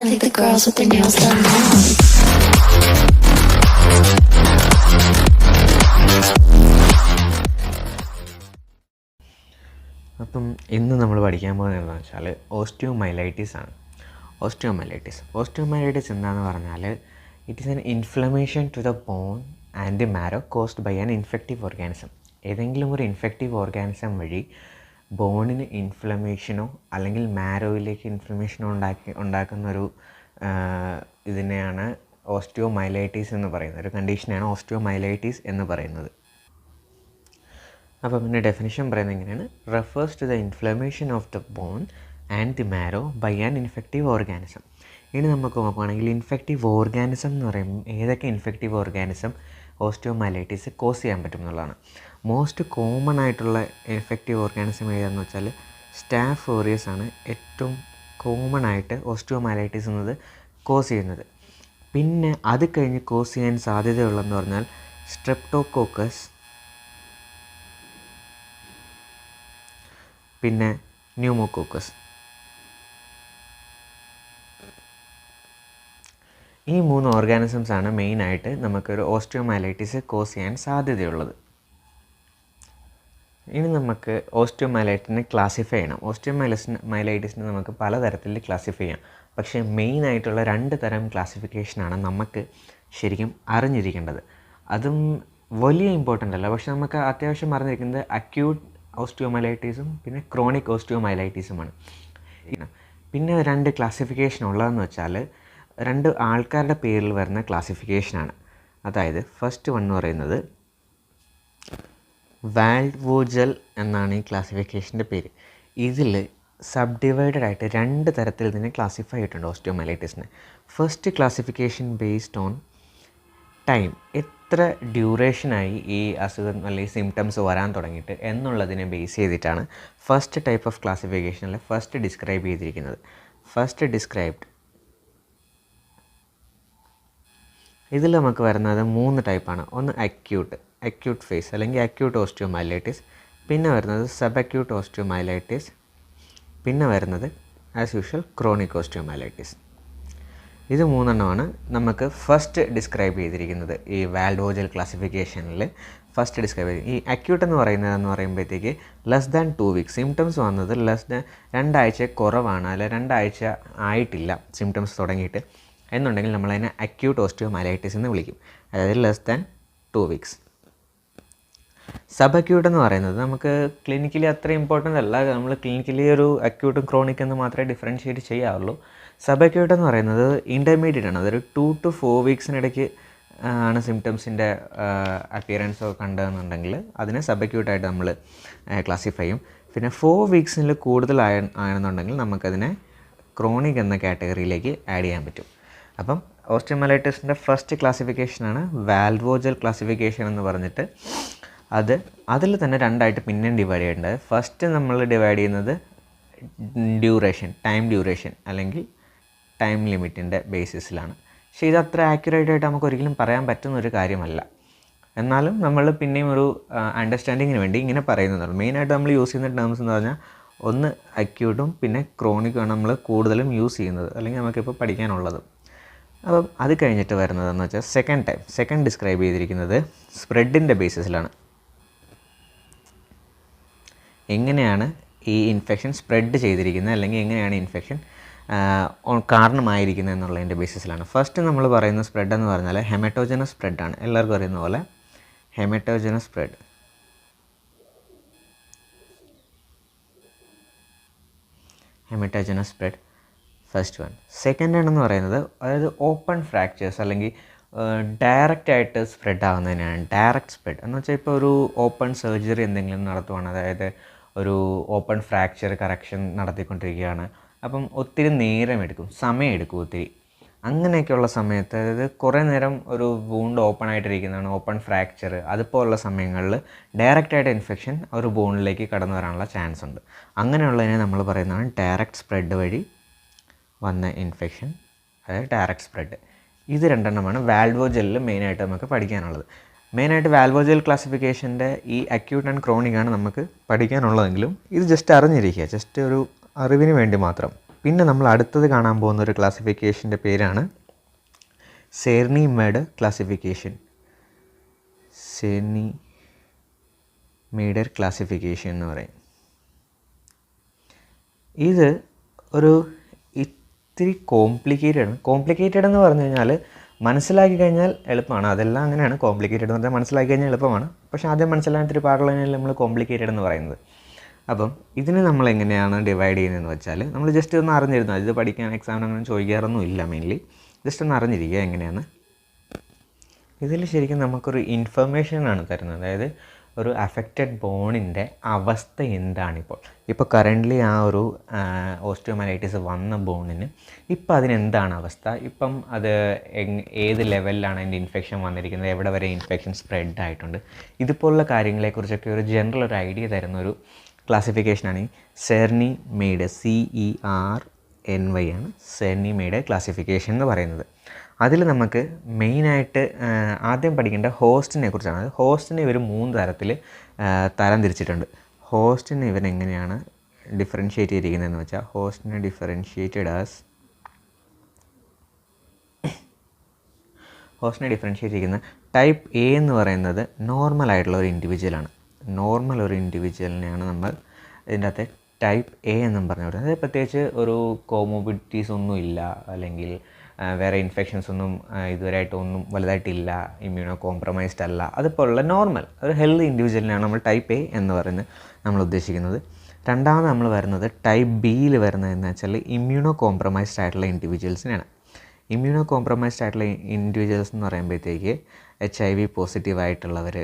I think the girls with their nails done now. അപ്പം ഇന്ന് നമ്മൾ പഠിക്കാൻ പോകുന്നത് എന്താണെന്ന് വെച്ചാൽ ഓസ്റ്റിയോമൈലൈറ്റിസ് ആണ്. ഓസ്റ്റിയോമൈലൈറ്റിസ് എന്താണെന്ന് പറഞ്ഞാൽ it is an inflammation to the bone and the marrow caused by an infective organism. ഏതെങ്കിലും ഒരു ഇൻഫെക്റ്റീവ് ഓർഗാനിസം വഴി ബോണിന് ഇൻഫ്ലമേഷനോ അല്ലെങ്കിൽ മാരോയിലേക്ക് ഇൻഫ്ലമേഷനോ ഉണ്ടാക്കുന്നൊരു ഇതിനെയാണ് ഓസ്റ്റിയോമൈലൈറ്റിസ് എന്ന് പറയുന്നത്. ഒരു കണ്ടീഷനാണ് ഓസ്റ്റിയോമൈലൈറ്റിസ് എന്ന് പറയുന്നത്. അപ്പോൾ പിന്നെ ഡെഫിനിഷൻ പറയുന്നത് എങ്ങനെയാണ്? Refers to the inflammation of the bone and the marrow by an infective organism. ഇനി നമുക്ക് നോക്കുകയാണെങ്കിൽ ഇൻഫെക്റ്റീവ് ഓർഗാനിസം എന്ന് പറയുമ്പോൾ ഏതൊക്കെ ഇൻഫെക്റ്റീവ് ഓർഗാനിസം ഓസ്റ്റിയോമൈലൈറ്റിസ് കോസ് ചെയ്യാൻ പറ്റും എന്നുള്ളതാണ്. മോസ്റ്റ് കോമൺ ആയിട്ടുള്ള ഇൻഫെക്റ്റീവ് ഓർഗാനിസം ഏതാണെന്ന് വെച്ചാൽ സ്റ്റാഫ് ഓറിയസ് ആണ് ഏറ്റവും കോമൺ ആയിട്ട് ഓസ്റ്റിയോമൈലൈറ്റിസ് എന്നത് കോസ് ചെയ്യുന്നത്. പിന്നെ അത് കഴിഞ്ഞ് കോസ് ചെയ്യാൻ സാധ്യതയുള്ളതെന്ന് പറഞ്ഞാൽ സ്ട്രെപ്റ്റോകോക്കസ്, പിന്നെ ന്യൂമോകോക്കസ്. ഈ 3 ഓർഗാനിസംസ് ആണ് മെയിനായിട്ട് നമുക്കൊരു ഓസ്റ്റിയോമൈലൈറ്റിസ് കോസ് ചെയ്യാൻ സാധ്യതയുള്ളത്. ഇനി നമുക്ക് ഓസ്റ്റിയോമൈലൈറ്റിനെ ക്ലാസിഫൈ ചെയ്യണം. ഓസ്റ്റിയോമൈലൈറ്റിസിനെ നമുക്ക് പലതരത്തിൽ ക്ലാസിഫൈ ചെയ്യാം. പക്ഷേ മെയിനായിട്ടുള്ള 2 തരം ക്ലാസിഫിക്കേഷനാണ് നമുക്ക് ശരിക്കും അറിഞ്ഞിരിക്കേണ്ടത്. അതും വലിയ ഇമ്പോർട്ടൻ്റ് അല്ല, പക്ഷെ നമുക്ക് അത്യാവശ്യം അറിഞ്ഞിരിക്കുന്നത് അക്യൂട്ട് ഓസ്റ്റിയോമൈലൈറ്റിസും പിന്നെ ക്രോണിക് ഓസ്റ്റിയോമൈലൈറ്റിസുമാണ്. പിന്നെ 2 ക്ലാസിഫിക്കേഷൻ ഉള്ളതെന്ന് വെച്ചാൽ 2 ആൾക്കാരുടെ പേരിൽ വരുന്ന ക്ലാസിഫിക്കേഷനാണ്. അതായത് ഫസ്റ്റ് വൺ എന്ന് പറയുന്നത് വാൽവോജൽ എന്നാണ് ഈ ക്ലാസിഫിക്കേഷൻ്റെ പേര്. ഇതിൽ സബ് ഡിവൈഡഡ് ആയിട്ട് 2 തരത്തിൽ ഇതിനെ ക്ലാസിഫൈ ചെയ്തിട്ടുണ്ട് ഓസ്റ്റിയോമൈലൈറ്റിസിനെ. First classification based on time, എത്ര ഡ്യൂറേഷനായി ഈ അസുഖം അല്ലെങ്കിൽ സിംറ്റംസ് വരാൻ തുടങ്ങിയിട്ട് എന്നുള്ളതിനെ ബേസ് ചെയ്തിട്ടാണ് ഫസ്റ്റ് ടൈപ്പ് ഓഫ് ക്ലാസിഫിക്കേഷനിൽ ഫസ്റ്റ് ഡിസ്ക്രൈബ് ചെയ്തിരിക്കുന്നത്. ഫസ്റ്റ് ഡിസ്ക്രൈബ്ഡ് ഇതിൽ നമുക്ക് വരുന്നത് 3 ടൈപ്പാണ്. ഒന്ന് അക്യൂട്ട് ഫേസ് അല്ലെങ്കിൽ അക്യൂട്ട് ഓസ്റ്റിയോമൈലൈറ്റിസ്, പിന്നെ വരുന്നത് സബ് അക്യൂട്ട് ഓസ്റ്റിയോമൈലൈറ്റിസ്, പിന്നെ വരുന്നത് ആസ് യൂഷ്വൽ ക്രോണിക് ഓസ്റ്റിയോമൈലൈറ്റിസ്. ഇത് 3 നമുക്ക് ഫസ്റ്റ് ഡിസ്ക്രൈബ് ചെയ്തിരിക്കുന്നത് ഈ വാൽവോജൽ ക്ലാസിഫിക്കേഷനിൽ. ഫസ്റ്റ് ഡിസ്ക്രൈബ് ചെയ്ത് ഈ അക്യൂട്ട് എന്ന് പറയുമ്പോഴത്തേക്ക് ലെസ് ദാൻ 2 വീക്സ് സിംറ്റംസ് വന്നത് ലെസ് ദാൻ 2 ആഴ്ച കുറവാണ്, അല്ലെ 2 ആഴ്ച ആയിട്ടില്ല സിംറ്റംസ് തുടങ്ങിയിട്ട് എന്നുണ്ടെങ്കിൽ നമ്മളതിനെ അക്യൂട്ട് ഓസ്റ്റിയോമൈലൈറ്റിസ് എന്ന് വിളിക്കും. അതായത് less than 2 weeks. Sub acute എന്ന് പറയുന്നത് നമുക്ക് ക്ലിനിക്കലി അത്ര ഇമ്പോർട്ടൻ്റ് അല്ല. നമ്മൾ ക്ലിനിക്കലി ഒരു അക്യൂട്ടും ക്രോണിക് എന്ന് മാത്രമേ ഡിഫറൻഷ്യേറ്റ് ചെയ്യാറുള്ളൂ. സബ് അക്യൂട്ട് എന്ന് പറയുന്നത് ഇൻ്റർമീഡിയറ്റ് ആണ്. അതൊരു 2 to 4 വീക്സിനിടയ്ക്ക് ആണ് സിംറ്റംസിൻ്റെ അപ്പിയറൻസോ കണ്ടതെന്നുണ്ടെങ്കിൽ അതിനെ സബ് അക്യൂട്ടായിട്ട് നമ്മൾ ക്ലാസിഫൈ ചെയ്യും. പിന്നെ 4 വീക്സിൽ കൂടുതൽ ആണെന്നുണ്ടെങ്കിൽ നമുക്കതിനെ ക്രോണിക് എന്ന കാറ്റഗറിയിലേക്ക് ആഡ് ചെയ്യാൻ പറ്റും. അപ്പം ഓസ്റ്റിയോമൈലൈറ്റിസിൻ്റെ ഫസ്റ്റ് ക്ലാസിഫിക്കേഷനാണ് വാൽവോജൽ ക്ലാസിഫിക്കേഷൻ എന്ന് പറഞ്ഞിട്ട്. അതിൽ തന്നെ 2 ആയിട്ട് പിന്നെയും ഡിവൈഡ് ചെയ്യേണ്ടത്. ഫസ്റ്റ് നമ്മൾ ഡിവൈഡ് ചെയ്യുന്നത് ടൈം ഡ്യൂറേഷൻ അല്ലെങ്കിൽ ടൈം ലിമിറ്റിൻ്റെ ബേസിസിലാണ്. പക്ഷേ ഇത് അത്ര ആക്യുറേറ്റ് ആയിട്ട് നമുക്ക് ഒരിക്കലും പറയാൻ പറ്റുന്നൊരു കാര്യമല്ല. എന്നാലും നമ്മൾ പിന്നെയും ഒരു അണ്ടർസ്റ്റാൻഡിങ്ങിന് വേണ്ടി ഇങ്ങനെ പറയുന്നതാണ്. മെയിനായിട്ട് നമ്മൾ യൂസ് ചെയ്യുന്ന ടേംസ് എന്ന് പറഞ്ഞാൽ ഒന്ന് അക്യൂട്ടും പിന്നെ ക്രോണിക്കുമാണ് നമ്മൾ കൂടുതലും യൂസ് ചെയ്യുന്നത്, അല്ലെങ്കിൽ നമുക്കിപ്പോൾ പഠിക്കാനുള്ളത്. അപ്പം അത് കഴിഞ്ഞിട്ട് വരുന്നതെന്ന് വെച്ചാൽ സെക്കൻഡ് ഡിസ്ക്രൈബ് ചെയ്തിരിക്കുന്നത് സ്പ്രെഡിൻ്റെ ബേസിസിലാണ്. എങ്ങനെയാണ് ഈ ഇൻഫെക്ഷൻ സ്പ്രെഡ് ചെയ്തിരിക്കുന്നത് അല്ലെങ്കിൽ എങ്ങനെയാണ് ഇൻഫെക്ഷൻ കാരണമായിരിക്കുന്നത് എന്നുള്ളതിൻ്റെ ബേസിസിലാണ്. ഫസ്റ്റ് നമ്മൾ പറയുന്ന സ്പ്രെഡ് എന്ന് പറഞ്ഞാൽ ഹെമറ്റോജനസ് സ്പ്രെഡാണ്. എല്ലാവർക്കും അറിയുന്ന പോലെ ഹെമറ്റോജനസ് സ്പ്രെഡ് ഫസ്റ്റ് വൺ. സെക്കൻഡ് എന്ന് പറയുന്നത് അതായത് ഓപ്പൺ ഫ്രാക്ചേഴ്സ് അല്ലെങ്കിൽ ഡയറക്റ്റായിട്ട് സ്പ്രെഡ് ആകുന്നതിനാണ് ഡയറക്റ്റ് സ്പ്രെഡ് എന്ന് വെച്ചാൽ ഇപ്പോൾ ഒരു ഓപ്പൺ സർജറി എന്തെങ്കിലും നടത്തുവാണ്, അതായത് ഒരു ഓപ്പൺ ഫ്രാക്ചർ കറക്ഷൻ നടത്തിക്കൊണ്ടിരിക്കുകയാണ്. അപ്പം ഒത്തിരി സമയമെടുക്കും ഒത്തിരി. അങ്ങനെയൊക്കെയുള്ള സമയത്ത്, അതായത് കുറേ നേരം ഒരു വൂണ്ട് ഓപ്പൺ ആയിട്ടിരിക്കുന്നതാണ്, ഓപ്പൺ ഫ്രാക്ചർ, അതുപോലുള്ള സമയങ്ങളിൽ ഡയറക്റ്റായിട്ട് ഇൻഫെക്ഷൻ ഒരു ബോണിലേക്ക് കടന്നു വരാനുള്ള ചാൻസ് ഉണ്ട്. അങ്ങനെയുള്ളതിനെ നമ്മൾ പറയുന്നതാണ് ഡയറക്റ്റ് സ്പ്രെഡ് വഴി വന്ന ഇൻഫെക്ഷൻ, അതായത് ഡയറക്റ്റ് സ്പ്രെഡ്. ഇത് 2 വാൽവോജലിൽ മെയിനായിട്ട് നമുക്ക് പഠിക്കാനുള്ളത്. മെയിനായിട്ട് വാൽവോജൽ ക്ലാസിഫിക്കേഷൻ്റെ ഈ അക്യൂട്ട് ആൻഡ് ക്രോണിക് ആണ് നമുക്ക് പഠിക്കാനുള്ളതെങ്കിലും ഇത് ജസ്റ്റ് അറിഞ്ഞിരിക്കുക, ജസ്റ്റ് ഒരു അറിവിന് വേണ്ടി മാത്രം. പിന്നെ നമ്മൾ അടുത്തത് കാണാൻ പോകുന്ന ഒരു ക്ലാസിഫിക്കേഷൻ്റെ പേരാണ് സെർനി മേഡ് ക്ലാസിഫിക്കേഷൻ. സെർനി മേഡർ ക്ലാസിഫിക്കേഷൻ എന്ന് പറയും. ഇത് ഒരു ഇത്തിരി കോംപ്ലിക്കേറ്റഡ് എന്ന് പറഞ്ഞു കഴിഞ്ഞാൽ മനസ്സിലാക്കി കഴിഞ്ഞാൽ എളുപ്പമാണ്. അതെല്ലാം അങ്ങനെയാണ്. കോംപ്ലിക്കേറ്റഡ് എന്ന് പറഞ്ഞാൽ മനസ്സിലാക്കി കഴിഞ്ഞാൽ എളുപ്പമാണ്. പക്ഷേ ആദ്യം മനസ്സിലാക്കാൻ ഇത്തിരി പാടുള്ളതിനാൽ നമ്മൾ കോംപ്ലിക്കേറ്റഡ് എന്ന് പറയുന്നത്. അപ്പം ഇതിന് നമ്മൾ എങ്ങനെയാണ് ഡിവൈഡ് ചെയ്യുന്നതെന്ന് വെച്ചാൽ നമ്മൾ ജസ്റ്റ് ഒന്ന് അറിഞ്ഞിരുന്നത്, ഇത് പഠിക്കാൻ എക്സാമിന് അങ്ങനെ ചോദിക്കാറൊന്നും ഇല്ല. മെയിൻലി ജസ്റ്റ് ഒന്ന് അറിഞ്ഞിരിക്കുക എങ്ങനെയാണ്. ഇതിൽ ശരിക്കും നമുക്കൊരു ഇൻഫർമേഷനാണ് തരുന്നത്. അതായത് ഒരു അഫക്റ്റഡ് ബോണിൻ്റെ അവസ്ഥ എന്താണിപ്പോൾ. ഇപ്പോൾ കറൻ്റ്ലി ആ ഒരു ഓസ്റ്റിയോമൈലൈറ്റിസ് വന്ന ബോണിന് ഇപ്പം അതിനെന്താണ് അവസ്ഥ, ഇപ്പം അത് ഏത് ലെവലിലാണ് അതിൻ്റെ ഇൻഫെക്ഷൻ വന്നിരിക്കുന്നത്, എവിടെ വരെ ഇൻഫെക്ഷൻ സ്പ്രെഡ് ആയിട്ടുണ്ട്, ഇതുപോലുള്ള കാര്യങ്ങളെക്കുറിച്ചൊക്കെ ഒരു ജനറൽ ഒരു ഐഡിയ തരുന്നൊരു ക്ലാസിഫിക്കേഷനാണ് ഈ സെർനി മേഡ്. CERNY ആണ് സെർനി മേഡ് ക്ലാസിഫിക്കേഷൻ എന്ന് പറയുന്നത്. അതിൽ നമുക്ക് മെയിനായിട്ട് ആദ്യം പഠിക്കേണ്ട ഹോസ്റ്റിനെ കുറിച്ചാണ്. ഹോസ്റ്റിനെ ഇവർ 3 തരത്തിൽ തരം തിരിച്ചിട്ടുണ്ട്. ഹോസ്റ്റിനെ ഇവരെങ്ങനെയാണ് ഡിഫറൻഷ്യേറ്റ് ചെയ്തിരിക്കുന്നതെന്ന് വെച്ചാൽ ഹോസ്റ്റിനെ ഡിഫറൻഷ്യേറ്റ് ചെയ്യുന്ന ടൈപ്പ് എ എന്ന് പറയുന്നത് നോർമൽ ആയിട്ടുള്ള ഒരു ഇൻഡിവിജ്വലാണ്. നോർമൽ ഒരു ഇൻഡിവിജ്വലിനെയാണ് നമ്മൾ ഇതിൻ്റെ അകത്ത് ടൈപ്പ് എ എന്നും പറഞ്ഞു കൊടുക്കുന്നത്. അതായത് പ്രത്യേകിച്ച് ഒരു കോമോബിഡിറ്റീസ് ഒന്നും ഇല്ല, അല്ലെങ്കിൽ വേറെ ഇൻഫെക്ഷൻസ് ഒന്നും ഇതുവരെയായിട്ടൊന്നും വലുതായിട്ടില്ല, ഇമ്മ്യൂണോ കോംപ്രമൈസ്ഡ് അല്ല, അതുപോലുള്ള നോർമൽ ഒരു ഹെൽത്തി ഇൻഡിവിജ്വലിനാണ് നമ്മൾ ടൈപ്പ് എ എന്ന് പറയുന്നത് നമ്മൾ ഉദ്ദേശിക്കുന്നത്. രണ്ടാമത് നമ്മൾ വരുന്നത് ടൈപ്പ് ബിയിൽ വരുന്നതെന്ന് വെച്ചാൽ ഇമ്മ്യൂണോ കോംപ്രമൈസ്ഡ് ആയിട്ടുള്ള ഇൻഡിവിജ്വൽസിനാണ്. ഇമ്മ്യൂണോ കോംപ്രമൈസ്ഡ് ആയിട്ടുള്ള ഇൻഡിവിജ്വൽസ് എന്ന് പറയുമ്പോഴത്തേക്ക് HIV പോസിറ്റീവായിട്ടുള്ളവർ,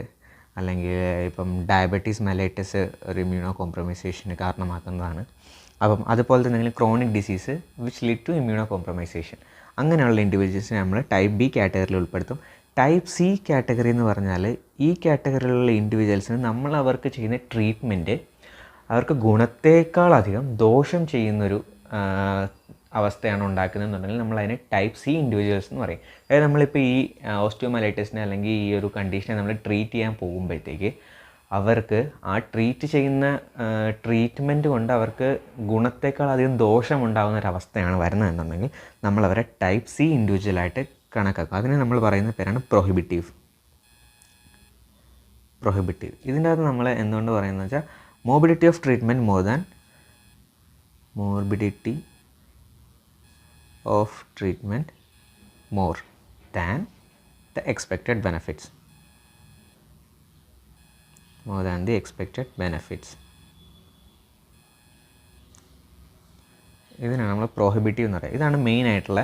അല്ലെങ്കിൽ ഇപ്പം ഡയബറ്റീസ് മെലൈറ്റസ് ഒരു ഇമ്മ്യൂണോ കോംപ്രമൈസേഷന് കാരണമാക്കുന്നതാണ്. അപ്പം അതുപോലെ തന്നെ chronic disease which lead to immunocompromisation, അങ്ങനെയുള്ള ഇൻഡിവിജ്വൽസിനെ നമ്മൾ ടൈപ്പ് ബി കാറ്റഗറിയിൽ ഉൾപ്പെടുത്തും. ടൈപ്പ് സി കാറ്റഗറി എന്ന് പറഞ്ഞാൽ ഈ കാറ്റഗറിയിലുള്ള ഇൻഡിവിജ്വൽസിന് നമ്മൾ അവർക്ക് ചെയ്യുന്ന ട്രീറ്റ്മെൻറ്റ് അവർക്ക് ഗുണത്തേക്കാളധികം ദോഷം ചെയ്യുന്നൊരു അവസ്ഥയാണ് ഉണ്ടാക്കുന്നതെന്നുണ്ടെങ്കിൽ നമ്മളതിനെ ടൈപ്പ് സി ഇൻഡിവിജ്വൽസ് എന്ന് പറയും. അതായത് നമ്മളിപ്പോൾ ഈ ഓസ്റ്റിയോമൈലൈറ്റിസിനെ അല്ലെങ്കിൽ ഈ ഒരു കണ്ടീഷനെ നമ്മൾ ട്രീറ്റ് ചെയ്യാൻ പോകുമ്പോഴത്തേക്ക് അവർക്ക് ആ ട്രീറ്റ് ചെയ്യുന്ന ട്രീറ്റ്മെൻറ്റ് കൊണ്ട് അവർക്ക് ഗുണത്തേക്കാൾ അധികം ദോഷമുണ്ടാകുന്ന ഒരവസ്ഥയാണ് വരുന്നതെന്നുണ്ടെങ്കിൽ നമ്മളവരെ ടൈപ്പ് സി ഇൻഡിവിജ്വലായിട്ട് കണക്കാക്കും. അതിനെ നമ്മൾ പറയുന്ന പേരാണ് പ്രൊഹിബിറ്റീവ്. ഇതിൻ്റെ അകത്ത് നമ്മൾ എന്തുകൊണ്ട് പറയുന്നത് വെച്ചാൽ morbidity of treatment more than the expected benefits. ഇതിനാണ് നമ്മൾ പ്രോഹിബിറ്റീവ് എന്ന് പറയുക. ഇതാണ് മെയിനായിട്ടുള്ള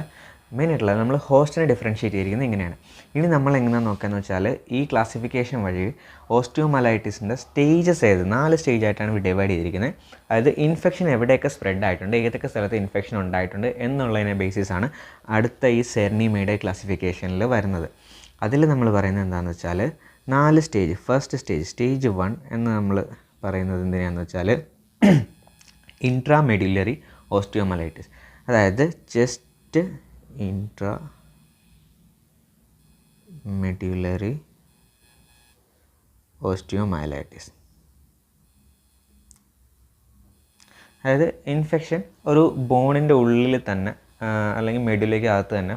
നമ്മൾ ഹോസ്റ്റിനെ ഡിഫറൻഷ്യേറ്റ് ചെയ്തിരിക്കുന്നത് ഇങ്ങനെയാണ്. ഇനി നമ്മൾ എങ്ങനെയാണെന്ന് നോക്കുകയെന്ന് വെച്ചാൽ ഈ ക്ലാസിഫിക്കേഷൻ വഴി ഓസ്റ്റിയോമൈലൈറ്റിസിൻ്റെ സ്റ്റേജസ് 4 സ്റ്റേജായിട്ടാണ് ഡിവൈഡ് ചെയ്തിരിക്കുന്നത്. അതായത് ഇൻഫെക്ഷൻ എവിടെയൊക്കെ സ്പ്രെഡ് ആയിട്ടുണ്ട്, ഏതൊക്കെ സ്ഥലത്ത് ഇൻഫെക്ഷൻ ഉണ്ടായിട്ടുണ്ട് എന്നുള്ളതിനെ ബേസിസാണ് അടുത്ത ഈ സെർനി മേഡ് ക്ലാസിഫിക്കേഷനിൽ വരുന്നത്. അതിൽ നമ്മൾ പറയുന്നത് എന്താണെന്ന് വെച്ചാൽ 4 സ്റ്റേജ്. ഫസ്റ്റ് സ്റ്റേജ് 1 എന്ന് നമ്മൾ പറയുന്നത് എന്തിനാണെന്ന് വെച്ചാൽ ഇൻട്രാമെഡുലറി ഓസ്റ്റിയോമൈലൈറ്റിസ്. അതായത് ജസ്റ്റ് ഇൻട്രാമെഡുലറി ഓസ്റ്റിയോമൈലൈറ്റിസ്. അതായത് ഇൻഫെക്ഷൻ ഒരു ബോണിൻ്റെ ഉള്ളിൽ തന്നെ അല്ലെങ്കിൽ മെഡുലേക്ക് അകത്ത് തന്നെ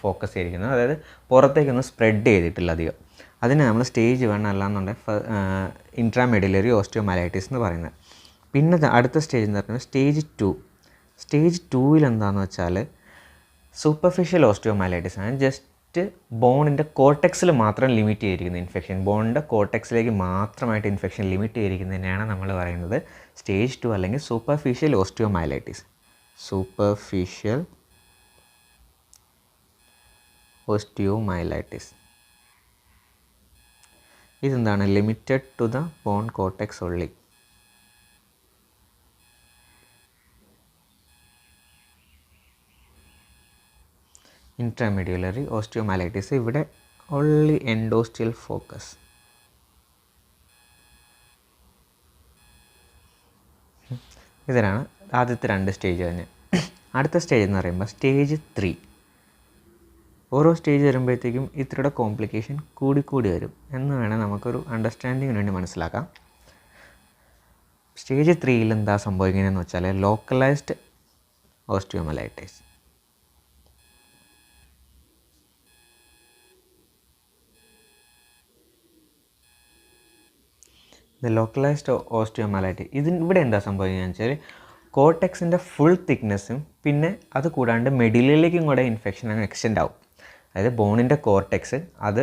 ഫോക്കസ് ചെയ്തിരിക്കുന്നത്, അതായത് പുറത്തേക്കൊന്നും സ്പ്രെഡ് ചെയ്തിട്ടില്ല അധികം. അതിനെ നമ്മൾ സ്റ്റേജ് 1 അല്ലാന്നുണ്ടെങ്കിൽ ഇൻട്രാമെഡുലറി ഓസ്റ്റിയോമൈലൈറ്റിസ് എന്ന് പറയുന്നത്. പിന്നെ അടുത്ത സ്റ്റേജ് എന്ന് പറയുന്നത് സ്റ്റേജ് 2ൽ എന്താണെന്ന് വെച്ചാൽ സൂപ്പർഫിഷ്യൽ ഓസ്റ്റിയോമൈലൈറ്റിസ് ആണ്. ജസ്റ്റ് ബോണിൻ്റെ കോർട്ടെക്സിൽ മാത്രം ലിമിറ്റ് ചെയ്തിരിക്കുന്ന ഇൻഫെക്ഷൻ, ബോണിൻ്റെ കോർട്ടെക്സിലേക്ക് മാത്രമായിട്ട് ഇൻഫെക്ഷൻ ലിമിറ്റ് ചെയ്തിരിക്കുന്നതിനാണ് നമ്മൾ പറയുന്നത് സ്റ്റേജ് 2 അല്ലെങ്കിൽ സൂപ്പർഫിഷ്യൽ ഓസ്റ്റിയോമൈലൈറ്റിസ്. ഇതെന്താണ്? Limited to the bone cortex only. Intramedullary osteomyelitis ഇവിടെ ഓൺലി എൻഡോസ്റ്റിയൽ ഫോക്കസ്. ഇതിനാണ് ആദ്യത്തെ 2 സ്റ്റേജ് തന്നെ. അടുത്ത സ്റ്റേജ് എന്ന് പറയുമ്പോൾ സ്റ്റേജ് 3. ഓരോ സ്റ്റേജ് വരുമ്പോഴത്തേക്കും ഇത്രയുടെ കോംപ്ലിക്കേഷൻ കൂടി വരും എന്ന് വേണം നമുക്കൊരു അണ്ടർസ്റ്റാൻഡിങ്ങിന് വേണ്ടി മനസ്സിലാക്കാം. സ്റ്റേജ് 3ൽ എന്താ സംഭവിക്കുന്നതെന്ന് വെച്ചാൽ localised osteomyelitis. The localized osteomyelitis, ഇവിടെ എന്താ സംഭവിക്കുകയെന്ന് വെച്ചാൽ കോർട്ടെക്സിൻ്റെ ഫുൾ തിക്നെസ്സും പിന്നെ അത് കൂടാണ്ട് മെഡിലയിലേക്കും കൂടെ ഇൻഫെക്ഷൻ അങ്ങ് എക്സ്റ്റെൻഡ് ആവും. അതായത് ബോണിൻ്റെ കോർട്ടെക്സ് അത്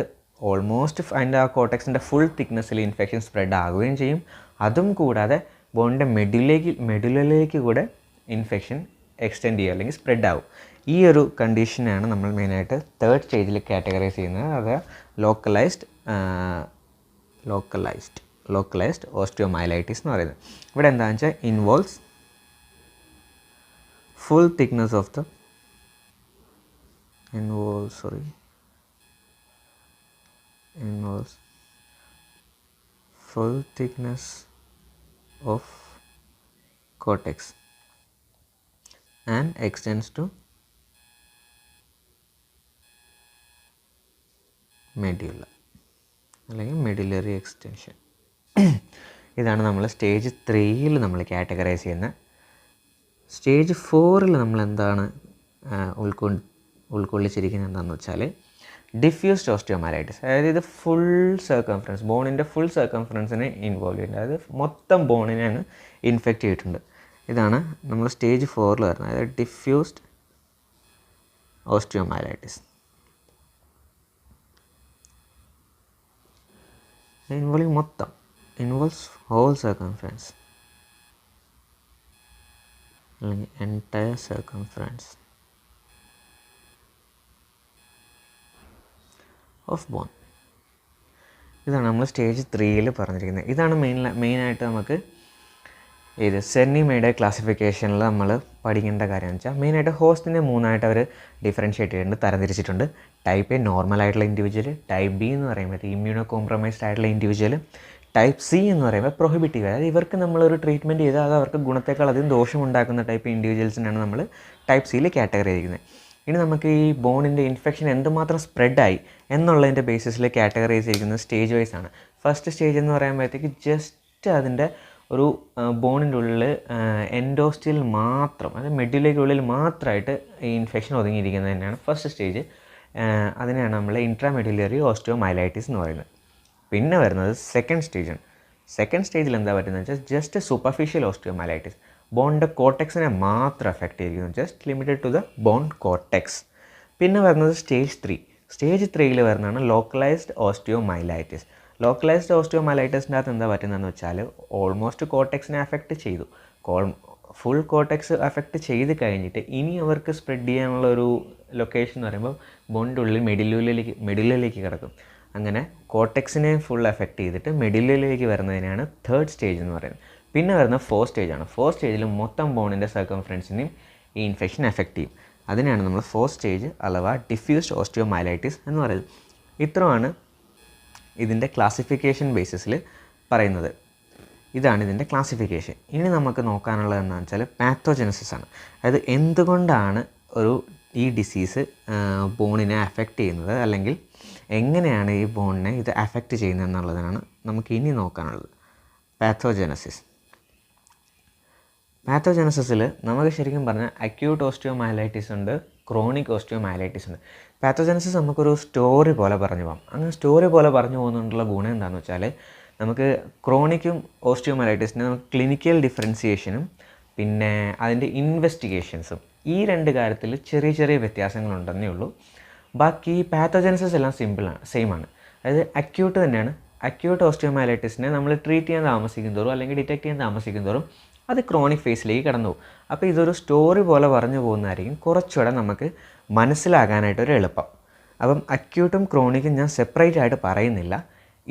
ഓൾമോസ്റ്റ് അതിൻ്റെ ആ കോർട്ടെക്സിൻ്റെ ഫുൾ തിക്നെസ്സിൽ ഇൻഫെക്ഷൻ സ്പ്രെഡ് ആകുകയും ചെയ്യും. അതും കൂടാതെ ബോണിൻ്റെ മെഡുലയിലേക്ക് കൂടെ ഇൻഫെക്ഷൻ എക്സ്റ്റെൻഡ് ചെയ്യുക അല്ലെങ്കിൽ സ്പ്രെഡ് ആവും. ഈ ഒരു കണ്ടീഷനാണ് നമ്മൾ മെയിനായിട്ട് തേർഡ് സ്റ്റേജിൽ കാറ്റഗറൈസ് ചെയ്യുന്നത്. അത് ലോക്കലൈസ്ഡ് ഓസ്റ്റിയോമൈലൈറ്റിസ് എന്ന് പറയുന്നത്. ഇവിടെ എന്താണെന്ന് വെച്ചാൽ involves full thickness of the involves full thickness of cortex and extends to medulla അല്ലെങ്കിൽ മെഡുലറി എക്സ്റ്റൻഷൻ. ഇതാണ് നമ്മൾ സ്റ്റേജ് 3 നമ്മൾ കാറ്റഗറൈസ് ചെയ്യുന്നത്. സ്റ്റേജ് 4 നമ്മൾ എന്താണ് ഉൾക്കൊള്ളിച്ചിരിക്കുന്നത് എന്താണെന്ന് വെച്ചാൽ ഡിഫ്യൂസ്ഡ് ഓസ്റ്റിയോമൈലൈറ്റിസ്. അതായത് ഇത് ഫുൾ സർക്കംഫറൻസ്, ബോണിൻ്റെ ഫുൾ സർക്കംഫറൻസിനെ ഇൻവോൾവ് ചെയ്യുന്നത്. അതായത് മൊത്തം ബോണിനെ അങ്ങ് ഇൻഫെക്റ്റ് ചെയ്തിട്ടുണ്ട്. ഇതാണ് നമ്മൾ സ്റ്റേജ് 4 വരുന്നത്. അതായത് diffused osteomyelitis. Involves whole circumference അല്ലെങ്കിൽ എൻറ്റയർ സർക്കംഫറൻസ് ഓഫ് ബോൺ. ഇതാണ് നമ്മൾ സ്റ്റേജ് 3 പറഞ്ഞിരിക്കുന്നത്. ഇതാണ് മെയിനായിട്ട് നമുക്ക് ഇത് സെന്നിമയുടെ ക്ലാസിഫിക്കേഷനിൽ നമ്മൾ പഠിക്കേണ്ട കാര്യം എന്ന് വെച്ചാൽ മെയിനായിട്ട് ഹോസ്റ്റിനെ 3 അവർ ഡിഫറൻഷ്യേറ്റ് ചെയ്തിട്ടുണ്ട്, തരംതിരിച്ചിട്ടുണ്ട്. ടൈപ്പ് എ നോർമലായിട്ടുള്ള ഇൻഡിവിജ്വൽ, ടൈപ്പ് ബി എന്ന് പറയുമ്പോൾ ഇമ്മ്യൂണോ കോംപ്രമൈസ്ഡ് ആയിട്ടുള്ള ഇൻഡിവിജ്വൽ, ടൈപ്പ് സി എന്ന് പറയുമ്പോൾ പ്രൊഹിബിറ്റീവ്. അതായത് ഇവർക്ക് നമ്മളൊരു ട്രീറ്റ്മെൻറ്റ് ചെയ്താൽ അത് അവർക്ക് ഗുണത്തേക്കാൾ അധികം ദോഷമുണ്ടാക്കുന്ന ടൈപ്പ് ഇൻഡിവിജ്വൽസിനാണ് നമ്മൾ ടൈപ്പ് സിയിൽ കാറ്റഗറി ചെയ്തിരിക്കുന്നത്. ഇനി നമുക്ക് ഈ ബോണിൻ്റെ ഇൻഫെക്ഷൻ എന്തുമാത്രം സ്പ്രെഡായി എന്നുള്ളതിൻ്റെ ബേസിസിൽ കാറ്റഗറൈസ് ചെയ്തിരിക്കുന്നത് സ്റ്റേജ് വൈസ് ആണ്. ഫസ്റ്റ് സ്റ്റേജ് എന്ന് പറയുമ്പോഴത്തേക്ക് ജസ്റ്റ് അതിൻ്റെ ഒരു ബോണിൻ്റെ ഉള്ളിൽ എൻഡോസ്റ്റിൽ മാത്രം, അതായത് മെഡുലയ്ക്കുള്ളിൽ മാത്രമായിട്ട് ഈ ഇൻഫെക്ഷൻ ഒതുങ്ങിയിരിക്കുന്നത് തന്നെയാണ് ഫസ്റ്റ് സ്റ്റേജ്. അതിനെയാണ് നമ്മൾ ഇൻട്രാമെഡുലറി ഓസ്റ്റിയോമൈലൈറ്റിസ് എന്ന് പറയുന്നത്. പിന്നെ വരുന്നത് സെക്കൻഡ് സ്റ്റേജാണ്. സെക്കൻഡ് സ്റ്റേജിൽ എന്താ പറ്റുന്നത് വെച്ചാൽ ജസ്റ്റ് സൂപ്പർഫിഷ്യൽ ഓസ്റ്റിയോമൈലൈറ്റിസ്, ബോണിൻ്റെ കോർട്ടെക്സിനെ മാത്രം എഫക്റ്റ് ചെയ്തിരിക്കുന്നു, just limited to the bone cortex. പിന്നെ വരുന്നത് സ്റ്റേജ് 3. സ്റ്റേജ് 3 വരുന്നതാണ് ലോക്കലൈസ്ഡ് ഓസ്റ്റിയോമൈലൈറ്റിസ്. ലോക്കലൈസ്ഡ് ഓസ്റ്റിയോമൈലൈറ്റിസിൻ്റെ അകത്ത് എന്താ പറ്റുന്നതെന്ന് വെച്ചാൽ ഓൾമോസ്റ്റ് കോർട്ടെക്സിനെ അഫക്റ്റ് ചെയ്തു. ഫുൾ കോർട്ടെക്സ് അഫക്റ്റ് ചെയ്ത് കഴിഞ്ഞിട്ട് ഇനി അവർക്ക് സ്പ്രെഡ് ചെയ്യാനുള്ള ഒരു ലൊക്കേഷൻ എന്ന് പറയുമ്പോൾ ബോണിൻ്റെ ഉള്ളിൽ മെഡുലയിലേക്ക് കിടക്കും. അങ്ങനെ കോർട്ടെക്സിനെ ഫുൾ എഫക്റ്റ് ചെയ്തിട്ട് മെഡുലയിലേക്ക് വരുന്നതിനാണ് തേർഡ് സ്റ്റേജ് എന്ന് പറയുന്നത്. പിന്നെ വരുന്ന 4th സ്റ്റേജാണ്. 4th സ്റ്റേജിൽ മൊത്തം ബോണിൻ്റെ സർക്കംഫറൻസിനെയും ഈ ഇൻഫെക്ഷൻ എഫക്റ്റ് ചെയ്യും. അതിനാണ് നമ്മൾ 4th സ്റ്റേജ് അഥവാ ഡിഫ്യൂസ്ഡ് ഓസ്റ്റിയോമൈലൈറ്റിസ് എന്ന് പറയുന്നത്. ഇത്രയാണ് ഇതിൻ്റെ ക്ലാസിഫിക്കേഷൻ ബേസിസിൽ പറയുന്നത്. ഇതാണ് ഇതിൻ്റെ ക്ലാസിഫിക്കേഷൻ. ഇനി നമുക്ക് നോക്കാനുള്ളത് എന്താണെന്ന് വെച്ചാൽ പാത്തോജനസിസ് ആണ്. അതായത് എന്തുകൊണ്ടാണ് ഈ ഡിസീസ് ബോണിനെ അഫക്റ്റ് ചെയ്യുന്നത്, അല്ലെങ്കിൽ എങ്ങനെയാണ് ഈ ബോണിനെ ഇത് അഫക്റ്റ് ചെയ്യുന്നത് എന്നുള്ളതാണ് നമുക്ക് ഇനി നോക്കാനുള്ളത്. പാത്തോജനസിസിൽ നമുക്ക് ശരിക്കും പറഞ്ഞാൽ അക്യൂട്ട് ഓസ്റ്റിയോമൈലൈറ്റിസ് ഉണ്ട്, ക്രോണിക് ഓസ്റ്റിയോമൈലൈറ്റിസ് ഉണ്ട്. പാത്തോജനസിസ് നമുക്കൊരു സ്റ്റോറി പോലെ പറഞ്ഞു പോകാം. അങ്ങനെ സ്റ്റോറി പോലെ പറഞ്ഞു പോകുന്നതുകൊണ്ടുള്ള ഗുണം എന്താണെന്ന് വെച്ചാൽ നമുക്ക് ക്രോണിക്കും ഓസ്റ്റിയോമൈലൈറ്റിസിൻ്റെ നമുക്ക് ക്ലിനിക്കൽ ഡിഫറൻസിയേഷനും പിന്നെ അതിൻ്റെ ഇൻവെസ്റ്റിഗേഷൻസും ഈ 2 കാര്യത്തിൽ ചെറിയ ചെറിയ വ്യത്യാസങ്ങളുണ്ടെന്നേ ഉള്ളൂ. ബാക്കി പാത്തോജനസിസ് എല്ലാം സെയിമാണ്. അതായത് അക്യൂട്ട് തന്നെയാണ്. അക്യൂട്ട് ഓസ്റ്റിയോമൈലൈറ്റിസിനെ നമ്മൾ ട്രീറ്റ് ചെയ്യാൻ താമസിക്കും തോറും അല്ലെങ്കിൽ ഡിറ്റക്ട് ചെയ്യാൻ താമസിക്കും തോറും അത് ക്രോണിക് ഫേസിലേക്ക് കടന്നു പോകും. അപ്പോൾ ഇതൊരു സ്റ്റോറി പോലെ പറഞ്ഞു പോകുന്നതായിരിക്കും കുറച്ചുകൂടെ നമുക്ക് മനസ്സിലാകാനായിട്ടൊരു എളുപ്പം. അപ്പം അക്യൂട്ടും ക്രോണിക്കും ഞാൻ സെപ്പറേറ്റ് ആയിട്ട് പറയുന്നില്ല.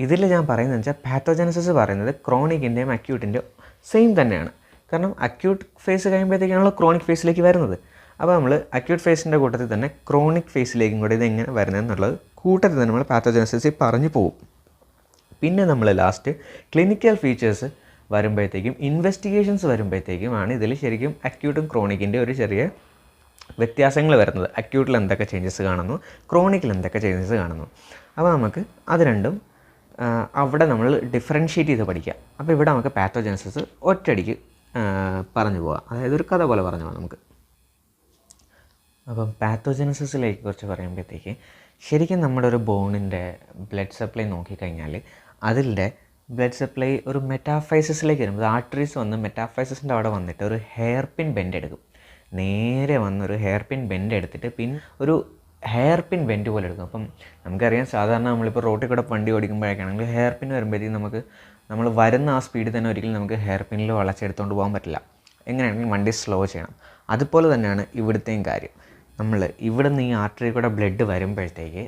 ഇതിൽ ഞാൻ പറയുന്നത് വെച്ചാൽ പാത്തോജനസിസ് പറയുന്നത് ക്രോണിക്കിൻ്റെയും അക്യൂട്ടിൻ്റെയും സെയിം തന്നെയാണ്. കാരണം അക്യൂട്ട് ഫേസ് കഴിയുമ്പോഴത്തേക്കാണല്ലോ ക്രോണിക് ഫേസിലേക്ക് വരുന്നത്. അപ്പോൾ നമ്മൾ അക്യൂട്ട് ഫേസിൻ്റെ കൂട്ടത്തിൽ തന്നെ ക്രോണിക് ഫേസിലേക്കും കൂടെ ഇതെങ്ങനെ വരുന്നത് എന്നുള്ളത് കൂട്ടത്തിൽ തന്നെ നമ്മൾ പാത്തോജനസിസ് പറഞ്ഞു പോകും. പിന്നെ നമ്മൾ ലാസ്റ്റ് ക്ലിനിക്കൽ ഫീച്ചേഴ്സ് വരുമ്പോഴത്തേക്കും ഇൻവെസ്റ്റിഗേഷൻസ് വരുമ്പോഴത്തേക്കുമാണ് ഇതിൽ ശരിക്കും അക്യൂട്ടും ക്രോണിക്കിൻ്റെ ഒരു ചെറിയ വ്യത്യാസങ്ങൾ വരുന്നത്. അക്യൂട്ടിൽ എന്തൊക്കെ ചേഞ്ചസ് കാണുന്നു, ക്രോണിക്കിൽ എന്തൊക്കെ ചേഞ്ചസ് കാണുന്നു. അപ്പോൾ നമുക്ക് അത് രണ്ടും അവിടെ നമ്മൾ ഡിഫറൻഷ്യേറ്റ് ചെയ്ത് പഠിക്കാം. അപ്പോൾ ഇവിടെ നമുക്ക് പാത്തോജനസിസ് ഒറ്റയടിക്ക് പറഞ്ഞു പോകാം. അതായത് ഒരു കഥ പോലെ പറഞ്ഞു പോകാം നമുക്ക്. അപ്പം പാത്തോജനസിസിലേക്ക് കുറിച്ച് പറയുമ്പോഴത്തേക്ക് ശരിക്കും നമ്മുടെ ഒരു ബോണിൻ്റെ ബ്ലഡ് സപ്ലൈ നോക്കിക്കഴിഞ്ഞാൽ അതിൻ്റെ ബ്ലഡ് സപ്ലൈ ഒരു മെറ്റാഫൈസിസിലേക്ക് വരുമ്പോൾ ആർട്ടറീസ് വന്ന് മെറ്റാഫൈസിസിൻ്റെ അവിടെ വന്നിട്ട് ഒരു ഹെയർ പിൻ ബെൻഡ് എടുക്കും. നേരെ വന്നൊരു ഹെയർ പിൻ ബെൻഡ് എടുത്തിട്ട് ഒരു ഹെയർ പിൻ ബെൻഡ് പോലെ എടുക്കും. അപ്പം നമുക്കറിയാം സാധാരണ നമ്മളിപ്പോൾ റോട്ടിൽ കൂടെ വണ്ടി ഓടിക്കുമ്പോഴേക്കാണെങ്കിൽ ഹെയർ പിൻ വരുമ്പോഴത്തേക്കും നമ്മൾ വരുന്ന ആ സ്പീഡിൽ തന്നെ ഒരിക്കലും നമുക്ക് ഹെയർ പിന്നിൽ വളച്ചെടുത്തുകൊണ്ട് പോകാൻ പറ്റില്ല. എങ്ങനെയാണെങ്കിൽ വണ്ടി സ്ലോ ചെയ്യണം. അതുപോലെ തന്നെയാണ് ഇവിടുത്തെയും കാര്യം. നമ്മൾ ഇവിടെ നിന്ന് ഈ ആർട്ടറി കൂടെ ബ്ലഡ് വരുമ്പോഴത്തേക്ക്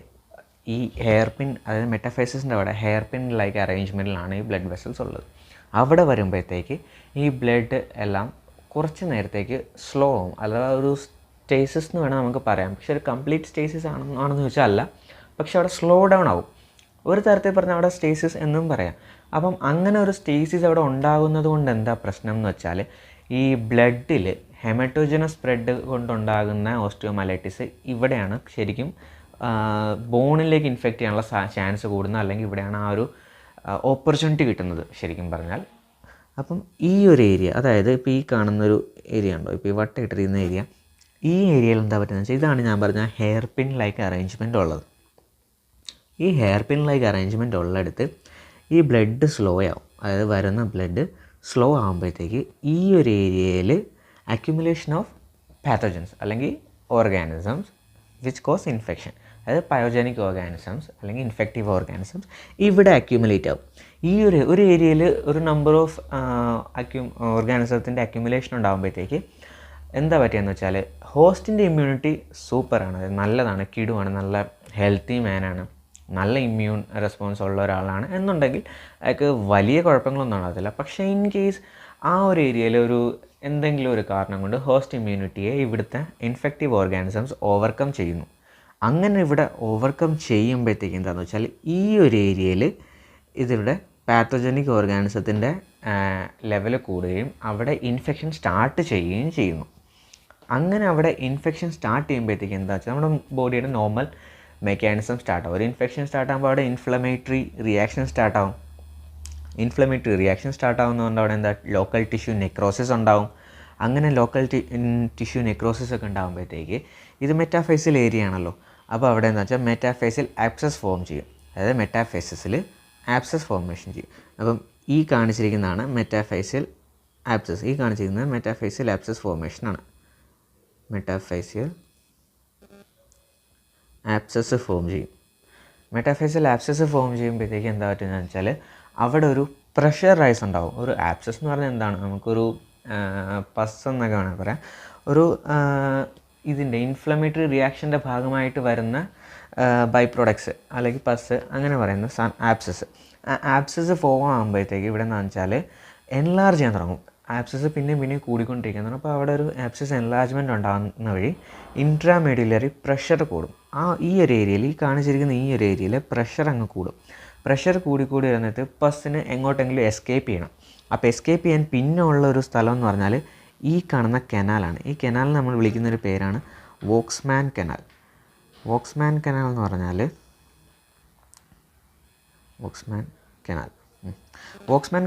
ഈ ഹെയർ പിൻ, അതായത് മെറ്റാഫൈസിസിൻ്റെ അവിടെ ഹെയർ പിൻ ലൈക്ക് അറേഞ്ച്മെൻറ്റിലാണ് ഈ ബ്ലഡ് വെസൽസ് ഉള്ളത്. അവിടെ വരുമ്പോഴത്തേക്ക് ഈ ബ്ലഡ് എല്ലാം കുറച്ച് നേരത്തേക്ക് സ്ലോ ആവും. അല്ലാതെ ഒരു സ്റ്റേസിസ് എന്ന് വേണം നമുക്ക് പറയാം. പക്ഷെ ഒരു കംപ്ലീറ്റ് സ്റ്റേസിസ് ആണെന്ന് ചോദിച്ചാൽ അല്ല, പക്ഷെ അവിടെ സ്ലോ ഡൗൺ ആവും. ഒരു തരത്തിൽ പറഞ്ഞാൽ അവിടെ സ്റ്റേസിസ് എന്നും പറയാം. അപ്പം അങ്ങനെ ഒരു സ്റ്റേസിസ് അവിടെ ഉണ്ടാകുന്നത് കൊണ്ട് എന്താ പ്രശ്നം എന്ന് വെച്ചാൽ ഈ ബ്ലഡിൽ ഹെമറ്റോജനസ് സ്പ്രെഡ് കൊണ്ടുണ്ടാകുന്ന ഓസ്റ്റിയോമൈലൈറ്റിസ് ഇവിടെയാണ് ശരിക്കും ബോണിലേക്ക് ഇൻഫെക്റ്റ് ചെയ്യാനുള്ള ചാൻസ് കൂടുന്നത്. അല്ലെങ്കിൽ ഇവിടെയാണ് ആ ഒരു ഓപ്പർച്യൂണിറ്റി കിട്ടുന്നത് ശരിക്കും പറഞ്ഞാൽ. അപ്പം ഈ ഒരു ഏരിയ, അതായത് ഇപ്പോൾ ഈ കാണുന്നൊരു ഏരിയ ഉണ്ടോ, ഇപ്പോൾ ഈ വട്ടയിട്ടിരിക്കുന്ന ഏരിയ, ഈ ഏരിയയിൽ എന്താ പറ്റുന്നത് വെച്ചാൽ ഇതാണ് ഞാൻ പറഞ്ഞ ഹെയർ പിൻ ലൈക്ക് അറേഞ്ച്മെൻ്റ് ഉള്ളത്. ഈ ഹെയർ പിൻ ലൈക്ക് അറേഞ്ച്മെൻ്റ് ഉള്ളിടത്ത് ഈ ബ്ലഡ് സ്ലോ ആവും. അതായത് വരുന്ന ബ്ലഡ് സ്ലോ ആകുമ്പോഴത്തേക്ക് ഈ ഒരു ഏരിയയിൽ അക്യുമുലേഷൻ ഓഫ് പാത്തോജൻസ് അല്ലെങ്കിൽ ഓർഗാനിസംസ് വിച്ച് കോസ് ഇൻഫെക്ഷൻ, അതായത് പയോജനിക് ഓർഗാനിസംസ് അല്ലെങ്കിൽ ഇൻഫെക്റ്റീവ് ഓർഗാനിസംസ് ഇവിടെ അക്യുമുലേറ്റ് ആവും. ഈ ഒരു ഏരിയയിൽ ഒരു നമ്പർ ഓഫ് ഓർഗാനിസത്തിൻ്റെ അക്യുമുലേഷൻ ഉണ്ടാകുമ്പോഴത്തേക്ക് എന്താ പറ്റിയെന്ന് വെച്ചാൽ ഹോസ്റ്റിൻ്റെ ഇമ്മ്യൂണിറ്റി സൂപ്പറാണ്, അത് നല്ലതാണ്, കിടുവാണ്, നല്ല ഹെൽത്തി മാനാണ്, നല്ല ഇമ്മ്യൂൺ റെസ്പോൺസ് ഉള്ള ഒരാളാണ് എന്നുണ്ടെങ്കിൽ അയാൾക്ക് വലിയ കുഴപ്പങ്ങളൊന്നും ഉണ്ടാകത്തില്ല. പക്ഷേ ഇൻ കേസ് ആ ഒരു ഏരിയയിൽ എന്തെങ്കിലും ഒരു കാരണം കൊണ്ട് ഹോസ്റ്റ് ഇമ്മ്യൂണിറ്റിയെ ഇവിടുത്തെ ഇൻഫെക്റ്റീവ് ഓർഗാനിസംസ് ഓവർകം ചെയ്യുന്നു. അങ്ങനെ ഇവിടെ ഓവർകം ചെയ്യുമ്പോഴത്തേക്ക് എന്താണെന്ന് വെച്ചാൽ ഈ ഒരു ഏരിയയിൽ ഇതിവിടെ പാത്തോജനിക് ഓർഗാനിസത്തിൻ്റെ ലെവൽ കൂടുകയും അവിടെ ഇൻഫെക്ഷൻ സ്റ്റാർട്ട് ചെയ്യുകയും ചെയ്യുന്നു. അങ്ങനെ അവിടെ ഇൻഫെക്ഷൻ സ്റ്റാർട്ട് ചെയ്യുമ്പോഴത്തേക്ക് എന്താ വെച്ചാൽ നമ്മുടെ ബോഡിയുടെ നോർമൽ മെക്കാനിസം സ്റ്റാർട്ടാവും. ഒരു ഇൻഫെക്ഷൻ സ്റ്റാർട്ടാകുമ്പോൾ അവിടെ ഇൻഫ്ലമേറ്ററി റിയാക്ഷൻ സ്റ്റാർട്ടാവും. ഇൻഫ്ലമേറ്ററി റിയാക്ഷൻ സ്റ്റാർട്ടാവുന്നതുകൊണ്ട് അവിടെ എന്താ ലോക്കൽ ടിഷ്യൂ നെക്രോസിസ് ഉണ്ടാവും. അങ്ങനെ ലോക്കൽ ടിഷ്യൂ നെക്രോസിസ് ഒക്കെ ഉണ്ടാകുമ്പോഴത്തേക്ക് ഇത് മെറ്റാഫേസിൽ ഏരിയ ആണല്ലോ. അപ്പോൾ അവിടെ എന്താ വെച്ചാൽ മെറ്റാഫേസിൽ ആപ്സസ് ഫോം ചെയ്യും. അതായത് മെറ്റാഫേസിൽ ആപ്സസ് ഫോർമേഷൻ ചെയ്യും. അപ്പം ഈ കാണിച്ചിരിക്കുന്നതാണ് മെറ്റാഫേസിൽ ആപ്സസ്. ഈ കാണിച്ചിരിക്കുന്നത് മെറ്റാഫേസിൽ ആപ്സസ് ഫോർമേഷനാണ്. മെറ്റാഫേസിൽ ആപ്സസ് ഫോം ചെയ്യും. മെറ്റാഫേസിൽ ആപ്സസ് ഫോം ചെയ്യുമ്പോഴത്തേക്ക് എന്താ പറ്റുന്നത് വെച്ചാൽ അവിടെ ഒരു പ്രഷർ റൈസ് ഉണ്ടാവും. ഒരു ആപ്സസ് എന്ന് പറഞ്ഞാൽ എന്താണ്, നമുക്കൊരു പസ് എന്നൊക്കെ വേണമെങ്കിൽ പറയാം. ഒരു ഇതിൻ്റെ ഇൻഫ്ലമേറ്ററി റിയാക്ഷൻ്റെ ഭാഗമായിട്ട് വരുന്ന ബൈ പ്രൊഡക്ട്സ് അല്ലെങ്കിൽ പസ് അങ്ങനെ പറയുന്ന ആപ്സസ്. ആപ്സസ് ഫോം ആകുമ്പോഴത്തേക്ക് ഇവിടെ എന്താണെന്ന് വെച്ചാൽ എൻലാർജ് ചെയ്യാൻ തുടങ്ങും. ആപ്സസ് പിന്നെയും കൂടിക്കൊണ്ടിരിക്കുന്നതാണ്. അപ്പോൾ അവിടെ ഒരു ആപ്സസ് എൻലാർജ്മെൻറ്റ് ഉണ്ടാകുന്ന വഴി ഇൻട്രാമെഡുലറി പ്രഷർ കൂടും. ഈ ഒരു ഏരിയയിൽ, ഈ കാണിച്ചിരിക്കുന്ന ഈ ഒരു ഏരിയയിൽ പ്രഷർ അങ്ങ് കൂടും. പ്രഷർ കൂടി വരുന്നിട്ട് പസ്സിന് എങ്ങോട്ടെങ്കിലും എസ്കേപ്പ് ചെയ്യണം. അപ്പോൾ എസ്കേപ്പ് ചെയ്യാൻ പിന്നെ ഉള്ള ഒരു സ്ഥലം എന്ന് പറഞ്ഞാൽ ഈ കാണുന്ന കനാലാണ്. ഈ കനാൽ നമ്മൾ വിളിക്കുന്നൊരു പേരാണ് വോക്സ്മാൻ കനാൽ. വോക്സ്മാൻ കനാൽ എന്ന് പറഞ്ഞാൽ വോക്സ്മാൻ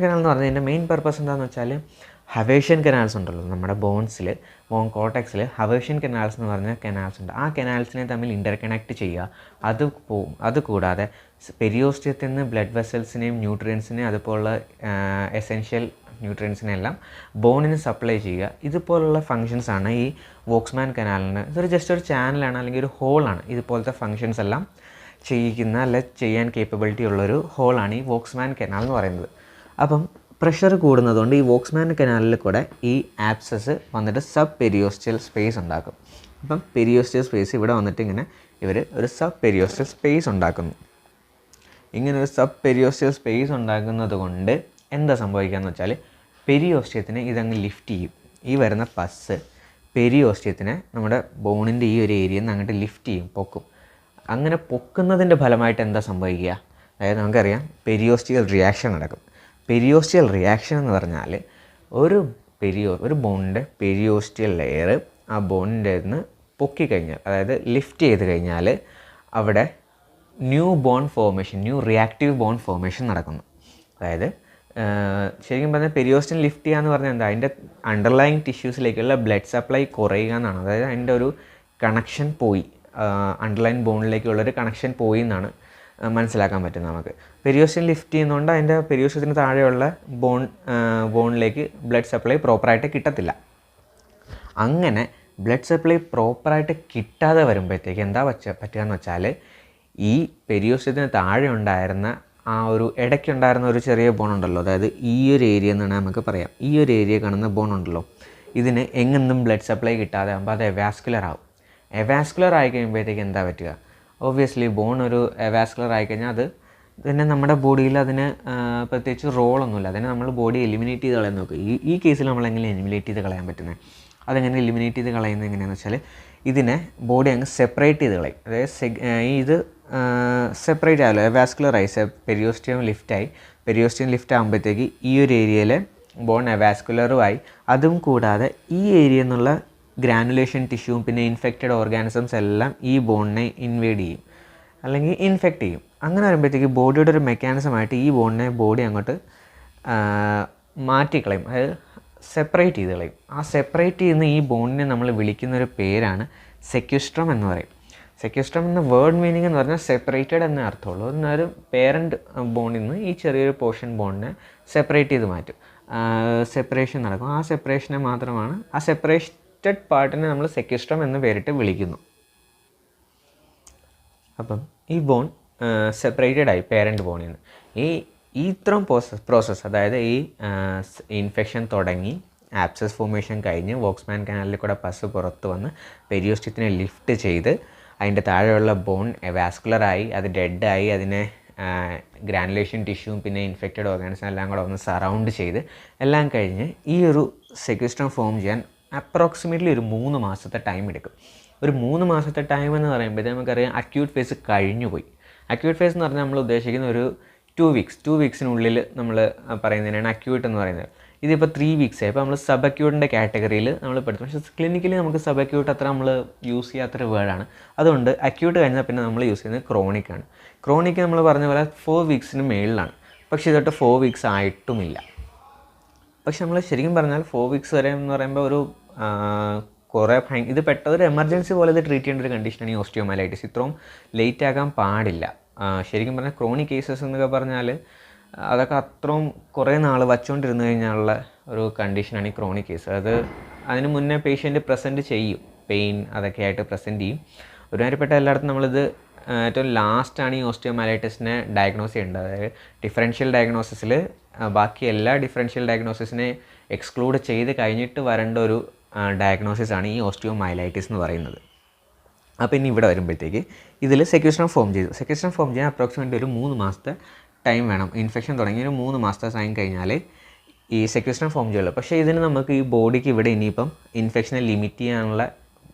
കനാൽ എന്ന് പറഞ്ഞതിൻ്റെ മെയിൻ പർപ്പസ് എന്താണെന്ന് വെച്ചാൽ ഹവേഷ്യൻ കനാൽസ് ഉണ്ടല്ലോ നമ്മുടെ ബോൺസിൽ, ബോൺ കോർട്ടെക്സിൽ ഹവേഷ്യൻ കനാൽസ് എന്ന് പറഞ്ഞ കനാൽസ് ഉണ്ട്. ആ കനാൽസിനെ തമ്മിൽ ഇൻ്റർകണക്ട് ചെയ്യുക. അത് കൂടാതെ പെരിയോസ്റ്റിയത്തിൽ നിന്ന് ബ്ലഡ് വെസൽസിനെയും ന്യൂട്രിയൻസിനെയും അതുപോലുള്ള എസെൻഷ്യൽ ന്യൂട്രിയൻസിനെല്ലാം ബോണിന് സപ്ലൈ ചെയ്യുക. ഇതുപോലുള്ള ഫങ്ഷൻസാണ് ഈ വോക്സ്മാൻ കനാലിന്. ഇതൊരു ജസ്റ്റ് ഒരു ചാനലാണ് അല്ലെങ്കിൽ ഒരു ഹോളാണ്. ഇതുപോലത്തെ ഫങ്ഷൻസ് എല്ലാം ചെയ്യാൻ കേപ്പബിലിറ്റി ഉള്ളൊരു ഹോളാണ് ഈ വോക്സ്മാൻ കനാൽ എന്ന് പറയുന്നത്. അപ്പം പ്രഷർ കൂടുന്നതുകൊണ്ട് ഈ വോക്സ്മാൻ കനാലിൽ കൂടെ ഈ ആപ്സസ് വന്നിട്ട് സബ് പെരിയോസ്റ്റിയൽ സ്പേസ് ഉണ്ടാക്കും. അപ്പം പെരിയോസ്റ്റിയൽ സ്പേസ് ഇവിടെ വന്നിട്ട് ഇങ്ങനെ ഇവർ ഒരു സബ് പെരിയോസ്റ്റിയൽ സ്പേസ് ഉണ്ടാക്കുന്നു. ഇങ്ങനെ ഒരു സബ് പെരിയോസ്റ്റിയൽ സ്പേസ് ഉണ്ടാക്കുന്നത് കൊണ്ട് എന്താ സംഭവിക്കുകയെന്ന് വെച്ചാൽ പെരിയോസ്റ്റിയത്തിനെ ഇതങ്ങ് ലിഫ്റ്റ് ചെയ്യും. ഈ വരുന്ന പസ് പെരിയോസ്റ്റിയത്തിനെ നമ്മുടെ ബോണിൻ്റെ ഈ ഒരു ഏരിയയിൽ നിന്ന് അങ്ങോട്ട് ലിഫ്റ്റ് ചെയ്യും, പൊക്കും. അങ്ങനെ പൊക്കുന്നതിൻ്റെ ഫലമായിട്ട് എന്താ സംഭവിക്കുക, അതായത് നമുക്കറിയാം പെരിയോസ്റ്റിയൽ റിയാക്ഷൻ നടക്കും. പെരിയോസ്റ്റിയൽ റിയാക്ഷൻ എന്ന് പറഞ്ഞാൽ ഒരു ബോണിൻ്റെ പെരിയോസ്റ്റിയൽ ലെയർ ആ ബോണിൻ്റെ നിന്ന് പൊക്കിക്കഴിഞ്ഞാൽ, അതായത് ലിഫ്റ്റ് ചെയ്ത് കഴിഞ്ഞാൽ അവിടെ ന്യൂ റിയാക്റ്റീവ് ബോൺ ഫോർമേഷൻ നടക്കുന്നു. അതായത് ശരിക്കും പറഞ്ഞാൽ പെരിയോസ്റ്റിയൽ ലിഫ്റ്റ് ചെയ്യുക എന്ന് പറഞ്ഞാൽ എന്താ, അതിൻ്റെ അണ്ടർലൈങ് ടിഷ്യൂസിലേക്കുള്ള ബ്ലഡ് സപ്ലൈ കുറയുക എന്നാണ്. അതായത് അതിൻ്റെ ഒരു കണക്ഷൻ പോയി, അണ്ടർലൈൻ ബോണിലേക്കുള്ളൊരു കണക്ഷൻ പോയി എന്നാണ് മനസ്സിലാക്കാൻ പറ്റും നമുക്ക്. പെരിയോസ്റ്റം ലിഫ്റ്റ് ചെയ്യുന്നതുകൊണ്ട് അതിൻ്റെ പെരിയോസ്റ്റത്തിന് താഴെയുള്ള ബോണിലേക്ക് ബ്ലഡ് സപ്ലൈ പ്രോപ്പറായിട്ട് കിട്ടത്തില്ല. അങ്ങനെ ബ്ലഡ് സപ്ലൈ പ്രോപ്പറായിട്ട് കിട്ടാതെ വരുമ്പോഴത്തേക്ക് എന്താ പറ്റുക എന്ന് വെച്ചാൽ ഈ പെരിയോസ്റ്റത്തിന് താഴെ ഉണ്ടായിരുന്ന ആ ഒരു ഇടയ്ക്കുണ്ടായിരുന്ന ഒരു ചെറിയ ബോണുണ്ടല്ലോ, അതായത് ഈ ഒരു ഏരിയ എന്നാണ് നമുക്ക് പറയാം, ഈ ഒരു ഏരിയ കാണുന്ന ബോണുണ്ടല്ലോ, ഇതിന് എങ്ങൊന്നും ബ്ലഡ് സപ്ലൈ കിട്ടാതെ ആകുമ്പോൾ അത് എവാസ്കുലർ ആവും. എവാസ്കുലർ ആയി കഴിയുമ്പോഴത്തേക്ക് എന്താ പറ്റുക, ഒബ്വിയസ്ലി ബോൺ ഒരു എവാസ്കുലർ ആയിക്കഴിഞ്ഞാൽ അത് പിന്നെ നമ്മുടെ ബോഡിയിൽ അതിന് പ്രത്യേകിച്ച് റോളൊന്നുമില്ല, അതിനെ നമ്മൾ ബോഡി എലിമിനേറ്റ് ചെയ്ത് കളയാൻ നോക്കുക. ഈ കേസിൽ നമ്മളെങ്ങനെ എലിമിനേറ്റ് ചെയ്ത് കളയാൻ പറ്റുന്നത്, അതെങ്ങനെ എലിമിനേറ്റ് ചെയ്ത് കളയുന്നത് എങ്ങനെയാണെന്ന് വെച്ചാൽ ഇതിനെ ബോഡി അങ്ങ് സെപ്പറേറ്റ് ചെയ്ത് കളയും. അതായത് ഇത് സെപ്പറേറ്റ് ആയല്ലോ, എവാസ്കുലറായി, പെരിയോസ്റ്റിയം ലിഫ്റ്റായി. പെരിയോസ്റ്റിയം ലിഫ്റ്റ് ആകുമ്പോഴത്തേക്ക് ഈ ഒരു ഏരിയയിൽ ബോൺ എവാസ്കുലറുമായി. അതും കൂടാതെ ഈ ഏരിയ എന്നുള്ള ഗ്രാനുലേഷൻ ടിഷ്യൂവും പിന്നെ ഇൻഫെക്റ്റഡ് ഓർഗാനിസംസ് എല്ലാം ഈ ബോണിനെ ഇൻവേഡ് ചെയ്യും അല്ലെങ്കിൽ ഇൻഫെക്റ്റ് ചെയ്യും. അങ്ങനെ വരുമ്പോഴത്തേക്ക് ബോഡിയുടെ ഒരു മെക്കാനിസമായിട്ട് ഈ ബോണിനെ ബോഡി അങ്ങോട്ട് മാറ്റിക്കളയും, അതായത് സെപ്പറേറ്റ് ചെയ്ത് കളയും. ആ സെപ്പറേറ്റ് ചെയ്യുന്ന ഈ ബോണിനെ നമ്മൾ വിളിക്കുന്നൊരു പേരാണ് സെക്യുസ്ട്രം എന്ന് പറയും. സെക്യുസ്ട്രം എന്ന വേർഡ് മീനിങ് എന്ന് പറഞ്ഞാൽ സെപ്പറേറ്റഡ് എന്നേ അർത്ഥമുള്ളൂ. എന്നൊരു പേരൻറ്റ് ബോണിൽ നിന്ന് ഈ ചെറിയൊരു പോർഷൻ ബോണിനെ സെപ്പറേറ്റ് ചെയ്ത് മാറ്റും, സെപ്പറേഷൻ നടക്കും. ആ സെപ്പറേഷനെ മാത്രമാണ്, ആ സെപ്പറേറ്റഡ് പാർട്ടിനെ നമ്മൾ സെക്യുസ്ട്രം എന്ന് പേരിട്ട് വിളിക്കുന്നു. അപ്പം ഈ ബോൺ സെപ്പറേറ്റഡ് ആയി പേരൻറ്റ് ബോണിൽ നിന്ന്. ഇത്രയും പ്രോസസ്സ് അതായത് ഈ ഇൻഫെക്ഷൻ തുടങ്ങി ആപ്സസ് ഫോർമേഷൻ കഴിഞ്ഞ് വോക്സ്മാൻ കനാലിൽ കൂടെ പസ് പുറത്ത് വന്ന് പെരിയോസ്റ്റത്തിനെ ലിഫ്റ്റ് ചെയ്ത് അതിൻ്റെ താഴെയുള്ള ബോൺ വാസ്കുലറായി, അത് ഡെഡായി, അതിനെ ഗ്രാനുലേഷൻ ടിഷ്യൂവും പിന്നെ ഇൻഫെക്റ്റഡ് ഓർഗാനിസം എല്ലാം കൂടെ ഒന്ന് സറൗണ്ട് ചെയ്ത് എല്ലാം കഴിഞ്ഞ് ഈ ഒരു സെക്യുസ്ട്രം ഫോം ചെയ്യാൻ അപ്രോക്സിമേറ്റ്ലി ഒരു 3 മാസത്തെ ടൈം എടുക്കും. ഒരു 3 മാസത്തെ ടൈം എന്ന് പറയുമ്പോഴത്തേ നമുക്കറിയാം അക്യൂട്ട് ഫേസ് കഴിഞ്ഞു പോയി. അക്യൂട്ട് ഫേസ് എന്ന് പറഞ്ഞാൽ നമ്മൾ ഉദ്ദേശിക്കുന്ന ഒരു 2 വീക്സിനുള്ളിൽ നമ്മൾ പറയുന്നതിനാണ് അക്യൂട്ട് എന്ന് പറയുന്നത്. ഇതിപ്പോൾ 3 വീക്സ് ആയി. ഇപ്പോൾ നമ്മൾ സബ് അക്യൂട്ടിൻ്റെ കാറ്റഗറിയിൽ നമ്മൾ പെടുത്തും. പക്ഷേ ക്ലിനിക്കലി നമുക്ക് സബ് അക്യൂട്ട് അത്ര നമ്മൾ യൂസ് ചെയ്യാത്തൊരു വേർഡാണ്. അതുകൊണ്ട് അക്യൂട്ട് കഴിഞ്ഞാൽ പിന്നെ നമ്മൾ യൂസ് ചെയ്യുന്നത് ക്രോണിക്കാണ്. ക്രോണിക്ക് നമ്മൾ പറഞ്ഞ പോലെ 4 വീക്സിന് മേളിലാണ്. പക്ഷേ ഇതൊട്ട് 4 വീക്സ് ആയിട്ടുമില്ല. പക്ഷെ നമ്മൾ ശരിക്കും പറഞ്ഞാൽ 4 വീക്സ് വരെ എന്ന് പറയുമ്പോൾ ഒരു കുറേ ഇത് പെട്ടെന്നൊരു എമർജൻസി പോലെ ഇത് ട്രീറ്റ് ചെയ്യേണ്ട ഒരു കണ്ടീഷനാണ് ഈ ഓസ്റ്റിയോമൈലൈറ്റിസ്. ഇത്രയും ലേറ്റ് ആകാൻ പാടില്ല. ശരിക്കും പറഞ്ഞാൽ ക്രോണിക് കേസസ് എന്നൊക്കെ പറഞ്ഞാൽ അതൊക്കെ അത്രയും കുറേ നാൾ വച്ചുകൊണ്ടിരുന്നു കഴിഞ്ഞാലുള്ള ഒരു കണ്ടീഷനാണ് ഈ ക്രോണിക് കേസ്. അതിന് മുന്നേ പേഷ്യൻറ്റ് പ്രസൻറ്റ് ചെയ്യും, പെയിൻ അതൊക്കെ ആയിട്ട് പ്രസൻറ്റ് ചെയ്യും. ഒരുമാതിരിപ്പെട്ട എല്ലായിടത്തും നമ്മളിത് ഏറ്റവും ലാസ്റ്റാണ് ഈ ഓസ്റ്റിയോമൈലൈറ്റിസിനെ ഡയഗ്നോസ് ചെയ്യേണ്ടത്. അതായത് ഡിഫറൻഷ്യൽ ഡയഗ്നോസിസിൽ ബാക്കി എല്ലാ ഡിഫറൻഷ്യൽ ഡയഗ്നോസിസിനെ എക്സ്ക്ലൂഡ് ചെയ്ത് കഴിഞ്ഞിട്ട് വരേണ്ട ഒരു ഡയഗ്നോസിസാണ് ഈ ഓസ്റ്റിയോമൈലൈറ്റിസ് എന്ന് പറയുന്നത്. അപ്പോൾ ഇനി ഇവിടെ വരുമ്പോഴത്തേക്ക് ഇതിൽ സെക്യുസ്ട്രം ഫോം ചെയ്തു. സെക്യുസ്ട്രം ഫോം ചെയ്യാൻ അപ്രോക്സിമേറ്റ്ലി ഒരു 3 മാസത്തെ ടൈം വേണം. ഇൻഫെക്ഷൻ തുടങ്ങി ഒരു 3 മാസത്തെ ടൈം കഴിഞ്ഞാൽ ഈ സെക്യുസ്ട്രം ഫോം ചെയ്യുള്ളൂ. പക്ഷേ ഇതിന് നമുക്ക് ഈ ബോഡിക്ക് ഇവിടെ ഇനിയിപ്പം ഇൻഫെക്ഷനെ ലിമിറ്റ്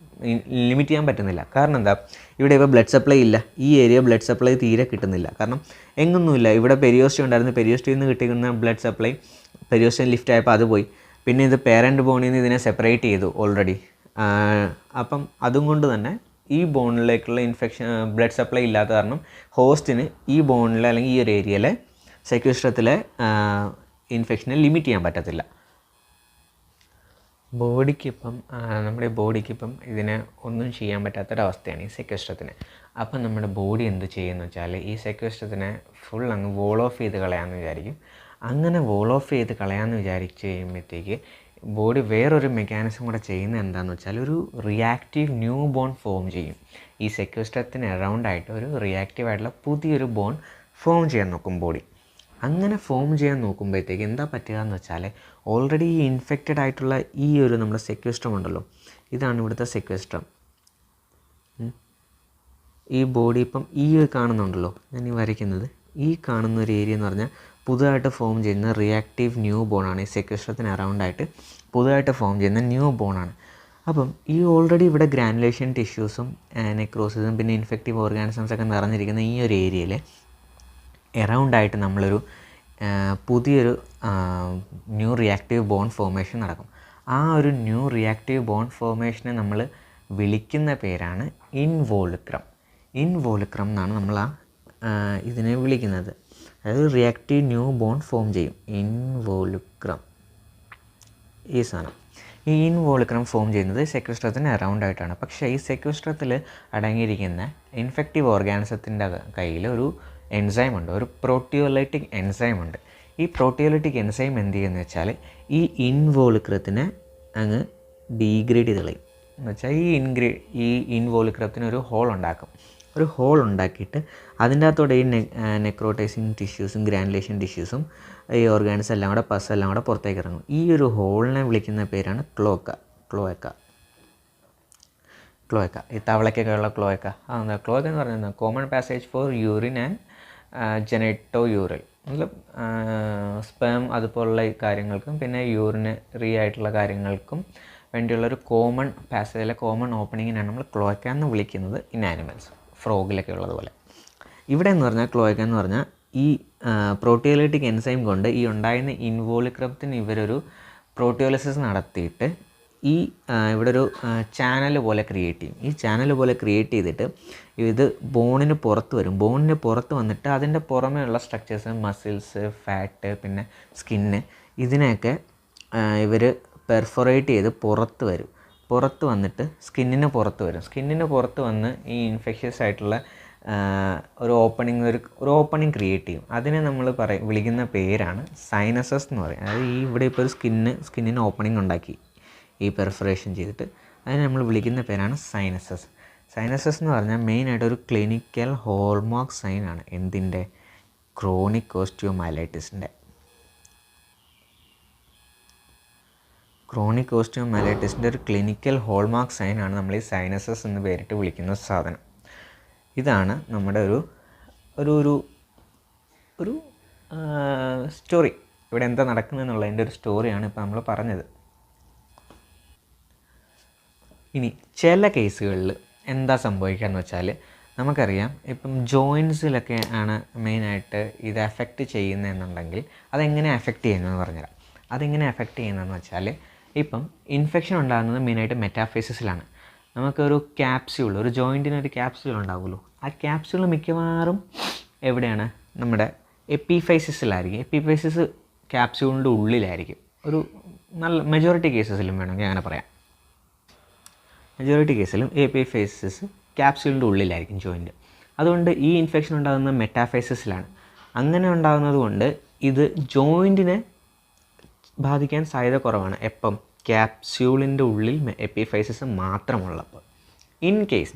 ചെയ്യാൻ പറ്റുന്നില്ല. കാരണം എന്താ, ഇവിടെ ഇപ്പോൾ ബ്ലഡ് സപ്ലൈ ഇല്ല, ഈ ഏരിയ ബ്ലഡ് സപ്ലൈ തീരെ കിട്ടുന്നില്ല. കാരണം എങ്ങൊന്നുമില്ല, ഇവിടെ പെരിയോസ്റ്റം ഉണ്ടായിരുന്നു, പെരിയോസ്റ്റിയിൽ നിന്ന് കിട്ടിക്കുന്ന ബ്ലഡ് സപ്ലൈ പെരിയോസ്റ്റം ലിഫ്റ്റ് ആയപ്പോൾ അത് പോയി. പിന്നെ ഇത് പേരൻറ്റ് ബോണിൽ നിന്ന് ഇതിനെ സെപ്പറേറ്റ് ചെയ്തു ഓൾറെഡി. അപ്പം അതും കൊണ്ട് തന്നെ ഈ ബോണിലേക്കുള്ള ബ്ലഡ് സപ്ലൈ ഇല്ലാത്ത കാരണം ഹോസ്റ്റിന് ഈ ബോണിലെ അല്ലെങ്കിൽ ഈ ഒരു ഏരിയയിലെ സെക്യുസ്ട്രത്തിലെ ഇൻഫെക്ഷനെ ലിമിറ്റ് ചെയ്യാൻ പറ്റത്തില്ല. നമ്മുടെ ബോഡിക്കിപ്പം ഇതിനെ ഒന്നും ചെയ്യാൻ പറ്റാത്തൊരവസ്ഥയാണ് ഈ സെക്യുസ്ട്രത്തിന്. അപ്പം നമ്മുടെ ബോഡി എന്ത് ചെയ്യുമെന്ന് വെച്ചാൽ ഈ സെക്യുസ്ട്രത്തിനെ ഫുൾ അങ്ങ് വോൾ ഓഫ് ചെയ്ത് കളയാമെന്ന് വിചാരിക്കും. അങ്ങനെ വോൾ ഓഫ് ചെയ്ത് കളയാമെന്ന് വിചാരിച്ച് കഴിയുമ്പോഴത്തേക്ക് ബോഡി വേറൊരു മെക്കാനിസം കൂടെ ചെയ്യുന്നത് എന്താണെന്ന് വെച്ചാൽ ഒരു റിയാക്റ്റീവ് ന്യൂ ബോൺ ഫോം ചെയ്യും. ഈ സെക്യുസ്ട്രത്തിന് അറൗണ്ടായിട്ട് ഒരു റിയാക്റ്റീവ് ആയിട്ടുള്ള പുതിയൊരു ബോൺ ഫോം ചെയ്യാൻ നോക്കും ബോഡി. അങ്ങനെ ഫോം ചെയ്യാൻ നോക്കുമ്പോഴത്തേക്ക് എന്താ പറ്റുക എന്ന് വെച്ചാൽ ഓൾറെഡി ഈ ഇൻഫെക്റ്റഡ് ആയിട്ടുള്ള ഈ ഒരു നമ്മുടെ സെക്യുസ്ട്രം ഉണ്ടല്ലോ, ഇതാണ് ഇവിടുത്തെ സെക്യുസ്ട്രം. ഈ ബോഡി ഇപ്പം ഈ കാണുന്നുണ്ടല്ലോ, ഞാൻ ഈ വരയ്ക്കുന്നത്, ഈ കാണുന്ന ഒരു ഏരിയ എന്ന് പറഞ്ഞാൽ പുതുതായിട്ട് ഫോം ചെയ്യുന്ന റിയാക്റ്റീവ് ന്യൂ ബോണാണ്. ഈ സെക്യുസ്ട്രത്തിന് അറൗണ്ടായിട്ട് പുതുതായിട്ട് ഫോം ചെയ്യുന്ന ന്യൂ ബോണാണ്. അപ്പം ഈ ഓൾറെഡി ഇവിടെ ഗ്രാനുലേഷൻ ടിഷ്യൂസും നെക്രോസിസും പിന്നെ ഇൻഫെക്റ്റീവ് ഓർഗാനിസംസൊക്കെ നിറഞ്ഞിരിക്കുന്ന ഈ ഒരു ഏരിയയിൽ എറൗണ്ടായിട്ട് നമ്മളൊരു പുതിയൊരു ന്യൂ റിയാക്റ്റീവ് ബോൺ ഫോർമേഷൻ നടക്കും. ആ ഒരു ന്യൂ റിയാക്റ്റീവ് ബോൺ ഫോർമേഷനെ നമ്മൾ വിളിക്കുന്ന പേരാണ് ഇൻവോളുക്രം. ഇൻവോളുക്രം എന്നാണ് നമ്മൾ ഇതിനെ വിളിക്കുന്നത്. അതായത് റിയാക്റ്റീവ് ന്യൂ ബോൺ ഫോം ചെയ്യും, ഇൻവോളുക്രം ഈ സാധനം. ഈ ഇൻവോൾക്രം ഫോം ചെയ്യുന്നത് സെക്യുസ്ട്രത്തിന് അറൗണ്ട് ആയിട്ടാണ്. പക്ഷേ ഈ സെക്യുസ്ട്രത്തിൽ അടങ്ങിയിരിക്കുന്ന ഇൻഫെക്റ്റീവ് ഓർഗാനിസത്തിൻ്റെ കയ്യിൽ ഒരു എൻസൈം ഉണ്ട്, ഒരു പ്രോട്ടിയോലൈറ്റിക് എൻസൈം ഉണ്ട്. ഈ പ്രോട്ടിയോലൈറ്റിക് എൻസൈം എന്ത് ചെയ്യുന്നത് വെച്ചാൽ ഈ ഇൻവോൾക്രത്തിനെ അങ്ങ് ഡീഗ്രേഡ് ചെയ്ത് കളയും. എന്ന് വെച്ചാൽ ഈ ഇൻവോൾക്രത്തിന് ഒരു ഹോൾ ഉണ്ടാക്കും. ഒരു ഹോൾ ഉണ്ടാക്കിയിട്ട് അതിൻ്റെ അകത്തോടെ ഈ നെക്രോട്ടൈസിങ് ടിഷ്യൂസും ഗ്രാനുലേഷൻ ടിഷ്യൂസും ഈ ഓർഗാൻസ് എല്ലാം കൂടെ പസ് എല്ലാം കൂടെ പുറത്തേക്ക് ഇറങ്ങും. ഈ ഒരു ഹോളിനെ വിളിക്കുന്ന പേരാണ് ക്ലോക്ക. ഈ തവളയ്ക്കൊക്കെ ഉള്ള ക്ലോയക്ക. ക്ലോയക്ക എന്ന് പറയുന്നത് common passage for urine and genitourinary, sperm അതുപോലുള്ള കാര്യങ്ങൾക്കും പിന്നെ യൂറിനറി ആയിട്ടുള്ള കാര്യങ്ങൾക്കും വേണ്ടിയുള്ളൊരു കോമൺ പാസേജിലെ കോമൺ ഓപ്പണിങ്ങിനാണ് നമ്മൾ ക്ലോയക്ക എന്ന് വിളിക്കുന്നത് ഇൻ ആനിമൽസ്, ഫ്രോഗിലൊക്കെ ഉള്ളതുപോലെ. ഇവിടെ എന്ന് പറഞ്ഞാൽ ക്ലോയക്ക എന്ന് പറഞ്ഞാൽ ഈ പ്രോട്ടിയോലൈറ്റിക് എൻസൈം കൊണ്ട് ഈ ഉണ്ടായിരുന്ന ഇൻവോൾക്രത്തിന് ഇവരൊരു പ്രോട്ടിയോലിസിസ് നടത്തിയിട്ട് ഈ ഇവിടെ ഒരു ചാനൽ പോലെ ക്രിയേറ്റ് ചെയ്യും. ഈ ചാനൽ പോലെ ക്രിയേറ്റ് ചെയ്തിട്ട് ഇത് ബോണിന് പുറത്ത് വരും. ബോണിന് പുറത്ത് വന്നിട്ട് അതിൻ്റെ പുറമേ ഉള്ള സ്ട്രക്ചേഴ്സ്, മസിൽസ്, ഫാറ്റ്, പിന്നെ സ്കിന്ന്, ഇതിനെയൊക്കെ ഇവർ പെർഫൊറേറ്റ് ചെയ്ത് പുറത്ത് വന്നിട്ട് സ്കിന്നിന് പുറത്ത് വന്ന് ഈ ഇൻഫെക്ഷ്യസ് ആയിട്ടുള്ള ഒരു ഓപ്പണിങ് ക്രിയേറ്റ് ചെയ്യും. അതിനെ നമ്മൾ വിളിക്കുന്ന പേരാണ് സൈനസസ് എന്ന് പറയും. അതായത് ഈ ഇവിടെ ഇപ്പോൾ ഒരു സ്കിന്നിന് ഓപ്പണിങ് ഉണ്ടാക്കി ഈ പെർഫറേഷൻ ചെയ്തിട്ട് അതിനെ നമ്മൾ വിളിക്കുന്ന പേരാണ് സൈനസസ്. സൈനസസ് എന്ന് പറഞ്ഞാൽ മെയിനായിട്ട് ഒരു ക്ലിനിക്കൽ ഹോൾമാർക്ക് സൈനാണ്. എന്തിൻ്റെ? ക്രോണിക് ഓസ്റ്റിയോമൈലൈറ്റിസിൻ്റെ. ഒരു ക്ലിനിക്കൽ ഹോൾമാർക്ക് സൈനാണ് നമ്മൾ ഈ സൈനസസ് എന്ന് പേരിട്ട് വിളിക്കുന്ന സാധനം. ഇതാണ് നമ്മുടെ ഒരു സ്റ്റോറി. ഇവിടെ എന്താ നടക്കുന്നതെന്നുള്ളതിൻ്റെ ഒരു സ്റ്റോറിയാണ് ഇപ്പോൾ നമ്മൾ പറഞ്ഞത്. ഇനി ചില കേസുകളിൽ എന്താ സംഭവിക്കുക എന്ന് വെച്ചാൽ നമുക്കറിയാം, ഇപ്പം ജോയിൻസിലൊക്കെ ആണ് മെയിനായിട്ട് ഇത് എഫക്റ്റ് ചെയ്യുന്നതെന്നുണ്ടെങ്കിൽ അതെങ്ങനെ എഫക്റ്റ് ചെയ്യുന്നതെന്ന് പറഞ്ഞുതരാം. അതെങ്ങനെ എഫക്റ്റ് ചെയ്യുന്നതെന്ന് വെച്ചാൽ ഇപ്പം ഇൻഫെക്ഷൻ ഉണ്ടാകുന്നത് മെയിനായിട്ട് മെറ്റാഫേസിസിലാണ്. നമുക്കൊരു ക്യാപ്സ്യൂൾ, ഒരു ജോയിൻറ്റിനൊരു ക്യാപ്സ്യൂൾ ഉണ്ടാവുമല്ലോ, ആ ക്യാപ്സ്യൂൾ മിക്കവാറും എവിടെയാണ്? നമ്മുടെ എപ്പിഫൈസിസിലായിരിക്കും. എപ്പിഫൈസിസ് ക്യാപ്സ്യൂളിൻ്റെ ഉള്ളിലായിരിക്കും. ഒരു നല്ല മെജോറിറ്റി കേസസിലും വേണമെങ്കിൽ അങ്ങനെ പറയാം. മെജോറിറ്റി കേസിലും എപ്പിഫൈസിസ് ക്യാപ്സ്യൂളിൻ്റെ ഉള്ളിലായിരിക്കും ജോയിൻറ്റ്. അതുകൊണ്ട് ഈ ഇൻഫെക്ഷൻ ഉണ്ടാകുന്നത് മെറ്റാഫൈസിസിലാണ്. അങ്ങനെ ഉണ്ടാകുന്നത് കൊണ്ട് ഇത് ജോയിൻറ്റിനെ ബാധിക്കാൻ സാധ്യത കുറവാണ്. എപ്പം? ക്യാപ്സ്യൂളിൻ്റെ ഉള്ളിൽ എപ്പിഫൈസിസ് മാത്രമുള്ളപ്പോൾ. ഇൻ കേസ്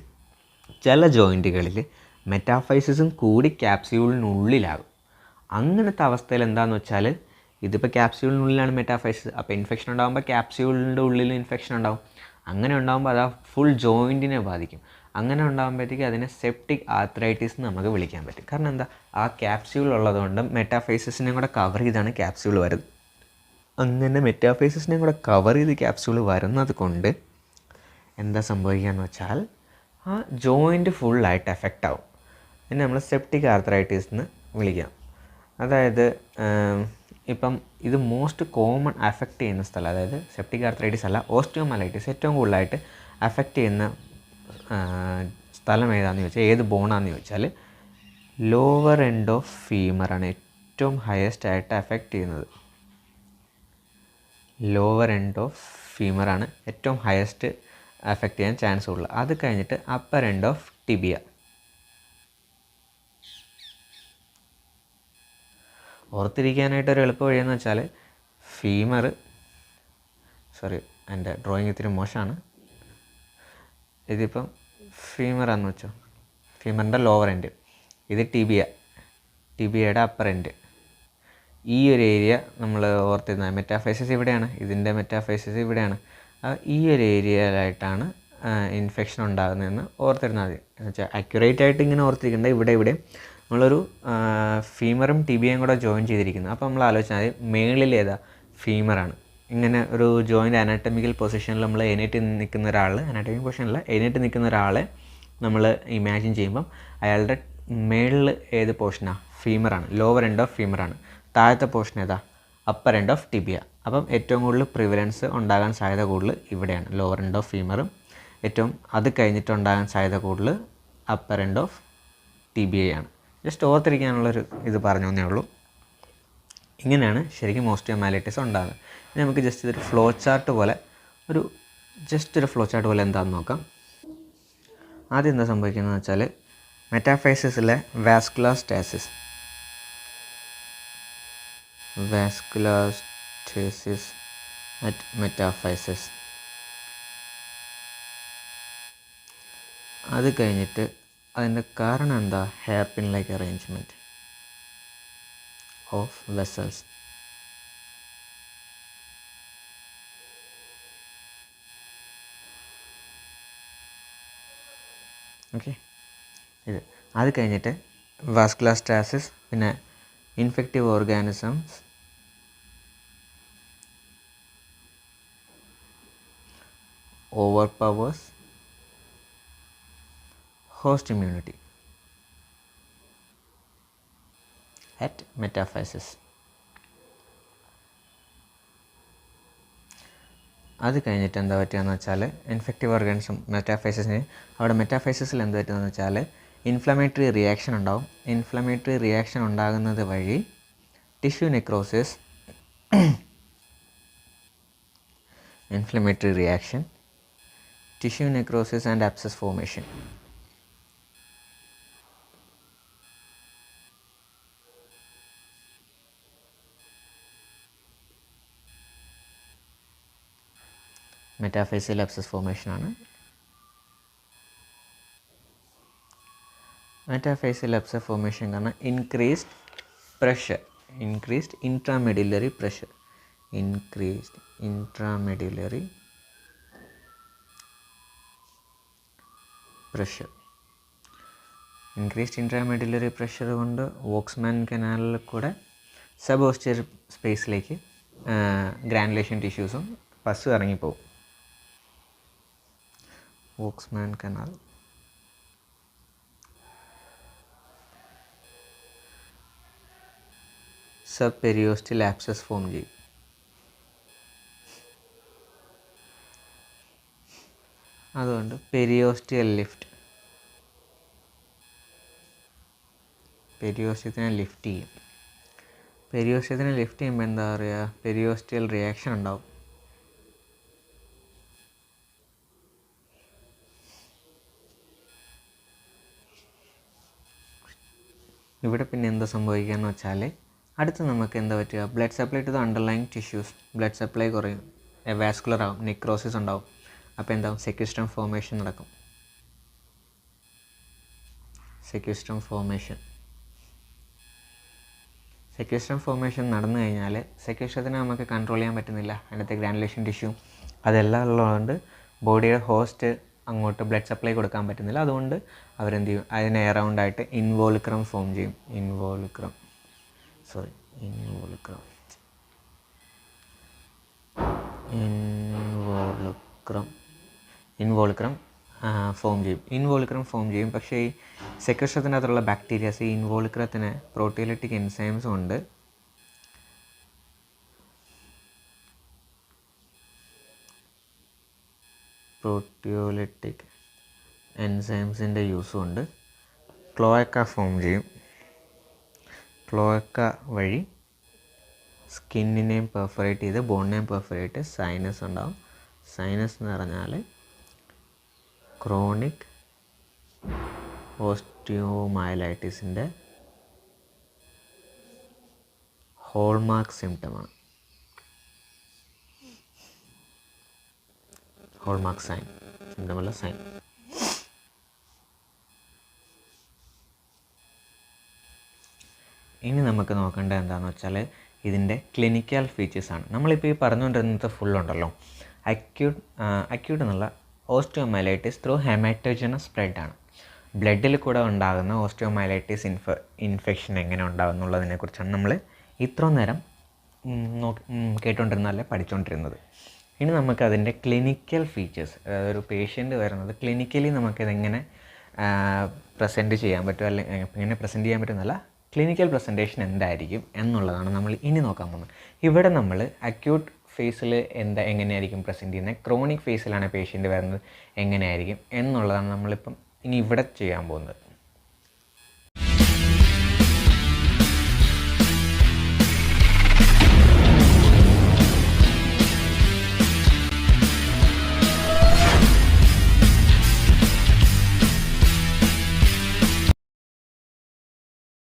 ചില ജോയിൻറ്റുകളിൽ മെറ്റാഫൈസിസും കൂടി ക്യാപ്സ്യൂളിനുള്ളിലാകും. അങ്ങനത്തെ അവസ്ഥയിൽ എന്താണെന്ന് വെച്ചാൽ ഇതിപ്പോൾ ക്യാപ്സ്യൂളിനുള്ളിലാണ് മെറ്റാഫൈസിസ്, അപ്പോൾ ഇൻഫെക്ഷൻ ഉണ്ടാകുമ്പോൾ ക്യാപ്സ്യൂളിൻ്റെ ഉള്ളിൽ ഇൻഫെക്ഷൻ ഉണ്ടാകും. അങ്ങനെ ഉണ്ടാകുമ്പോൾ അത് ആ ഫുൾ ജോയിൻറ്റിനെ ബാധിക്കും. അങ്ങനെ ഉണ്ടാകുമ്പോഴത്തേക്ക് അതിനെ സെപ്റ്റിക് ആർത്രൈറ്റിസ് എന്ന് നമുക്ക് വിളിക്കാൻ പറ്റും. കാരണം എന്താ? ആ ക്യാപ്സ്യൂൾ ഉള്ളതുകൊണ്ട് മെറ്റാഫൈസിസിനെ കൂടെ കവർ ചെയ്താണ് ക്യാപ്സ്യൂൾ വരുന്നത്. അങ്ങനെ മെറ്റാഫൈസിസിനെ കൂടെ കവർ ചെയ്ത് ക്യാപ്സ്യൂൾ വരുന്നത് കൊണ്ട് എന്താ സംഭവിക്കുക എന്ന് വെച്ചാൽ ആ ജോയിൻറ്റ് ഫുള്ളായിട്ട് എഫക്റ്റ് ആവും. അതിനെ നമ്മൾ സെപ്റ്റിക് ആർത്രൈറ്റിസ് എന്ന് വിളിക്കാം. അതായത് ഇപ്പം ഇത് മോസ്റ്റ് കോമൺ അഫക്റ്റ് ചെയ്യുന്ന സ്ഥലം, അതായത് സെപ്റ്റിക് ആർത്രൈറ്റിസ് അല്ല, ഓസ്റ്റിയോമൈലൈറ്റിസ് ഏറ്റവും കൂടുതലായിട്ട് അഫക്റ്റ് ചെയ്യുന്ന സ്ഥലം ഏതാണെന്ന് ചോദിച്ചാൽ, ഏത് ബോണാണെന്ന് ചോദിച്ചാൽ ലോവർ എൻഡ് ഓഫ് ഫീമറാണ് ഏറ്റവും ഹയസ്റ്റ് ആയിട്ട് അഫക്റ്റ് ചെയ്യുന്നത്. ലോവർ എൻഡ് ഓഫ് ഫീമറാണ് ഏറ്റവും ഹയസ്റ്റ് അഫക്റ്റ് ചെയ്യാൻ ചാൻസ് ഉള്ളത്. അത് കഴിഞ്ഞിട്ട് അപ്പർ എൻഡ് ഓഫ് ടിബിയ. ഓർത്തിരിക്കാനായിട്ടൊരു എളുപ്പ വഴിയെന്ന് വെച്ചാൽ എൻ്റെ ഡ്രോയിങ് ഇത്തിരി മോശമാണ്. ഇതിപ്പം ഫീമറാന്ന് വെച്ചോ, ഫീമറിൻ്റെ ലോവർ എൻഡ്, ഇത് ടിബിയയുടെ അപ്പർ എൻഡ്. ഈ ഒരു ഏരിയ നമ്മൾ ഓർത്തിരുന്നാൽ മെറ്റാഫൈസിസ് ഇവിടെയാണ്, ഇതിൻ്റെ മെറ്റാഫൈസിസ് ഇവിടെയാണ്. ഈ ഒരു ഏരിയയിലായിട്ടാണ് ഇൻഫെക്ഷൻ ഉണ്ടാകുന്നതെന്ന് ഓർത്തിരുന്നാൽ മതി. എന്ന് വെച്ചാൽ അക്യുറേറ്റ് ആയിട്ട് ഇങ്ങനെ ഓർത്തിരിക്കേണ്ട. ഇവിടെ നമ്മളൊരു ഫീമറും ടിബിയയും കൂടെ ജോയിൻ ചെയ്തിരിക്കുന്നു. അപ്പോൾ നമ്മൾ ആലോചിച്ചാൽ മതി, മേളിൽ ഏതാ? ഫീമറാണ്. ഇങ്ങനെ ഒരു ജോയിൻ്റ് അനാറ്റമിക്കൽ പൊസിഷനിൽ നമ്മൾ എണീറ്റ് നിൽക്കുന്ന ഒരാൾ, അനാറ്റമിക്കൽ പൊസിഷനിൽ എണീറ്റ് നിൽക്കുന്ന ഒരാളെ നമ്മൾ ഇമാജിൻ ചെയ്യുമ്പം അയാളുടെ മേളിൽ ഏത് പോർഷനാണ്? ഫീമറാണ്, ലോവർ എൻഡ് ഓഫ് ഫീമറാണ്. താഴത്തെ പോർഷൻ ഏതാ? Upper end of tibia. അപ്പം ഏറ്റവും കൂടുതൽ പ്രിവലൻസ് ഉണ്ടാകാൻ സാധ്യത കൂടുതൽ ഇവിടെയാണ്, ലോവർ എൻഡ് ഓഫ് ഫീമറും. അത് കഴിഞ്ഞിട്ട് ഉണ്ടാകാൻ സാധ്യത കൂടുതൽ അപ്പർ എൻഡ് ഓഫ് ടിബിയയാണ്. ജസ്റ്റ് ഓർത്തിരിക്കാനുള്ളൊരു ഇത് പറഞ്ഞു തന്നേ ഉള്ളൂ. ഇങ്ങനെയാണ് ശരിക്കും ഓസ്റ്റിയോമൈലൈറ്റിസ് ഉണ്ടാകുന്നത്. ഇനി നമുക്ക് ജസ്റ്റ് ഇതൊരു ഫ്ലോ ചാർട്ട് പോലെ ഒരു ജസ്റ്റ് ഒരു ഫ്ലോ ചാർട്ട് പോലെ എന്താണെന്ന് നോക്കാം. ആദ്യം എന്താ സംഭവിക്കുന്നതെന്ന് വെച്ചാൽ മെറ്റാഫേസിസിലെ വാസ്കുലർ സ്റ്റാസിസ് അറ്റ് മെറ്റാഫൈസിസ്. അത് കഴിഞ്ഞിട്ട് അതിൻ്റെ കാരണം എന്താ? Hair pin like arrangement of vessels. Okay, ഇത് അത് കഴിഞ്ഞിട്ട് വാസ്കുലർ സ്റ്റാസിസ്, പിന്നെ infective organisms, overpowers host immunity at metaphysis. അത് കഴിഞ്ഞിട്ട് എന്താ പറ്റുകയെന്ന് വെച്ചാൽ ഇൻഫെക്റ്റീവ് ഓർഗാനിസം മെറ്റാഫൈസിസിന് അവിടെ മെറ്റാഫൈസിസിൽ എന്താ പറ്റുന്നതെന്ന് വെച്ചാൽ ഇൻഫ്ലമേറ്ററി റിയാക്ഷൻ ഉണ്ടാവും. ഇൻഫ്ലമേറ്ററി റിയാക്ഷൻ ഉണ്ടാകുന്നത് വഴി tissue necrosis, inflammatory reaction, tissue necrosis and abscess formation. Metaphyseal abscess formation ആണ്. മെറ്റാഫേസിയൽ അബ്സസ് ഫോർമേഷൻ കാരണം increased pressure, increased intramedullary pressure, increased intramedullary pressure. Increased intramedullary pressure കൊണ്ട് വോക്സ്മാൻ കനാലിൽ കൂടെ സബ് ഓസ്റ്റിയർ സ്പേസിലേക്ക് ഗ്രാനുലേഷൻ ടിഷ്യൂസും പസ് ഇറങ്ങിപ്പോവും. വോക്സ്മാൻ canal subperiosteal abscess form ചെയ്യും. അതുകൊണ്ട് പെരിയോസ്റ്റിയൽ ലിഫ്റ്റ്, പെരിയോസ്റ്റത്തിനെ ലിഫ്റ്റ് ചെയ്യും. പെരിയോസ്റ്റത്തിനെ ലിഫ്റ്റ് ചെയ്യുമ്പോൾ എന്താ പറയുക? പെരിയോസ്റ്റിയൽ റിയാക്ഷൻ ഉണ്ടാവും. ഇവിടെ പിന്നെ എന്താ സംഭവിക്കുകയെന്ന് വെച്ചാൽ അടുത്ത് നമുക്ക് എന്താ പറ്റുക? Blood supply to the underlying tissues, blood supply കുറയും, വാസ്കുലർ ആവും, നെക്രോസിസ് ഉണ്ടാവും. അപ്പോൾ എന്താവും? സെക്യുസ്ട്രം ഫോർമേഷൻ നടക്കും. സെക്യുസ്ട്രം ഫോർമേഷൻ നടന്നു കഴിഞ്ഞാൽ സെക്യുസ്ട്രത്തിനെ നമുക്ക് കൺട്രോൾ ചെയ്യാൻ പറ്റുന്നില്ല. അതിനകത്തെ ഗ്രാനുലേഷൻ ടിഷ്യൂ അതെല്ലാം ഉള്ളതുകൊണ്ട് ബോഡിയുടെ ഹോസ്റ്റ് അങ്ങോട്ട് ബ്ലഡ് സപ്ലൈ കൊടുക്കാൻ പറ്റുന്നില്ല. അതുകൊണ്ട് അവരെന്ത് ചെയ്യും? അതിനെ അറൗണ്ടായിട്ട് ഇൻവോൾക്രം ഫോം ചെയ്യും. ഇൻവോൾക്രം ഫോം ചെയ്യും. പക്ഷേ ഈ സെക്യുസ്ട്രത്തിനകത്തുള്ള ബാക്ടീരിയാസ് ഈ ഇൻവോൾക്രത്തിന് പ്രോട്ടിയോലൈറ്റിക് എൻസൈംസ് കൊണ്ട് പ്രോട്ടിയോലൈറ്റിക് എൻസൈംസിൻ്റെ യൂസ് കൊണ്ട് ക്ലോയക്ക ഫോം ചെയ്യും. ക്ലോയക്ക വഴി സ്കിന്നിനെയും പെർഫറേറ്റ് ചെയ്ത് ബോണിനെയും പെർഫറേറ്റ് സൈനസ് ഉണ്ടാവും. സൈനസ് എന്ന് പറഞ്ഞാൽ ക്രോണിക് ഓസ്റ്റിയോമൈലൈറ്റിസിൻ്റെ ഹോൾമാർക്ക് സിംറ്റമാണ്. ഹോൾമാർക്ക് സൈൻ, സിംറ്റമല്ല സൈൻ. ഇനി നമുക്ക് നോക്കേണ്ടത് എന്താണെന്ന് വെച്ചാൽ ഇതിൻ്റെ ക്ലിനിക്കൽ ഫീച്ചേഴ്സാണ്. നമ്മളിപ്പോൾ ഈ പറഞ്ഞുകൊണ്ടിരുന്നത് ഫുള്ളുണ്ടല്ലോ അക്യൂട്ട് എന്നുള്ള ഓസ്റ്റിയോമൈലൈറ്റിസ് ത്രൂ ഹെമറ്റോജനസ് സ്പ്രെഡാണ്. ബ്ലഡിൽ കൂടെ ഉണ്ടാകുന്ന ഓസ്റ്റിയോമൈലൈറ്റിസ് ഇൻഫെക്ഷൻ എങ്ങനെ ഉണ്ടാകും എന്നുള്ളതിനെക്കുറിച്ചാണ് നമ്മൾ ഇത്രയും നേരം കേട്ടുകൊണ്ടിരുന്നതല്ലേ പഠിച്ചുകൊണ്ടിരുന്നത്. ഇനി നമുക്കതിൻ്റെ ക്ലിനിക്കൽ ഫീച്ചേഴ്സ്, അതായത് ഒരു പേഷ്യൻ്റ് വരുന്നത് ക്ലിനിക്കലി നമുക്കിതെങ്ങനെ പ്രസൻറ്റ് ചെയ്യാൻ പറ്റും, അല്ലെങ്കിൽ എങ്ങനെ പ്രസൻറ്റ് ചെയ്യാൻ പറ്റുന്നല്ല, ക്ലിനിക്കൽ പ്രസൻറ്റേഷൻ എന്തായിരിക്കും എന്നുള്ളതാണ് നമ്മൾ ഇനി നോക്കാൻ പോകുന്നത്. ഇവിടെ നമ്മൾ അക്യൂട്ട് ഫേസിൽ എങ്ങനെയായിരിക്കും പ്രസൻറ്റ് ചെയ്യുന്നത്, ക്രോണിക് ഫേസിലാണ് പേഷ്യൻ്റ് വരുന്നത് എങ്ങനെയായിരിക്കും എന്നുള്ളതാണ് നമ്മളിപ്പം ഇനി ഇവിടെ ചെയ്യാൻ പോകുന്നത്.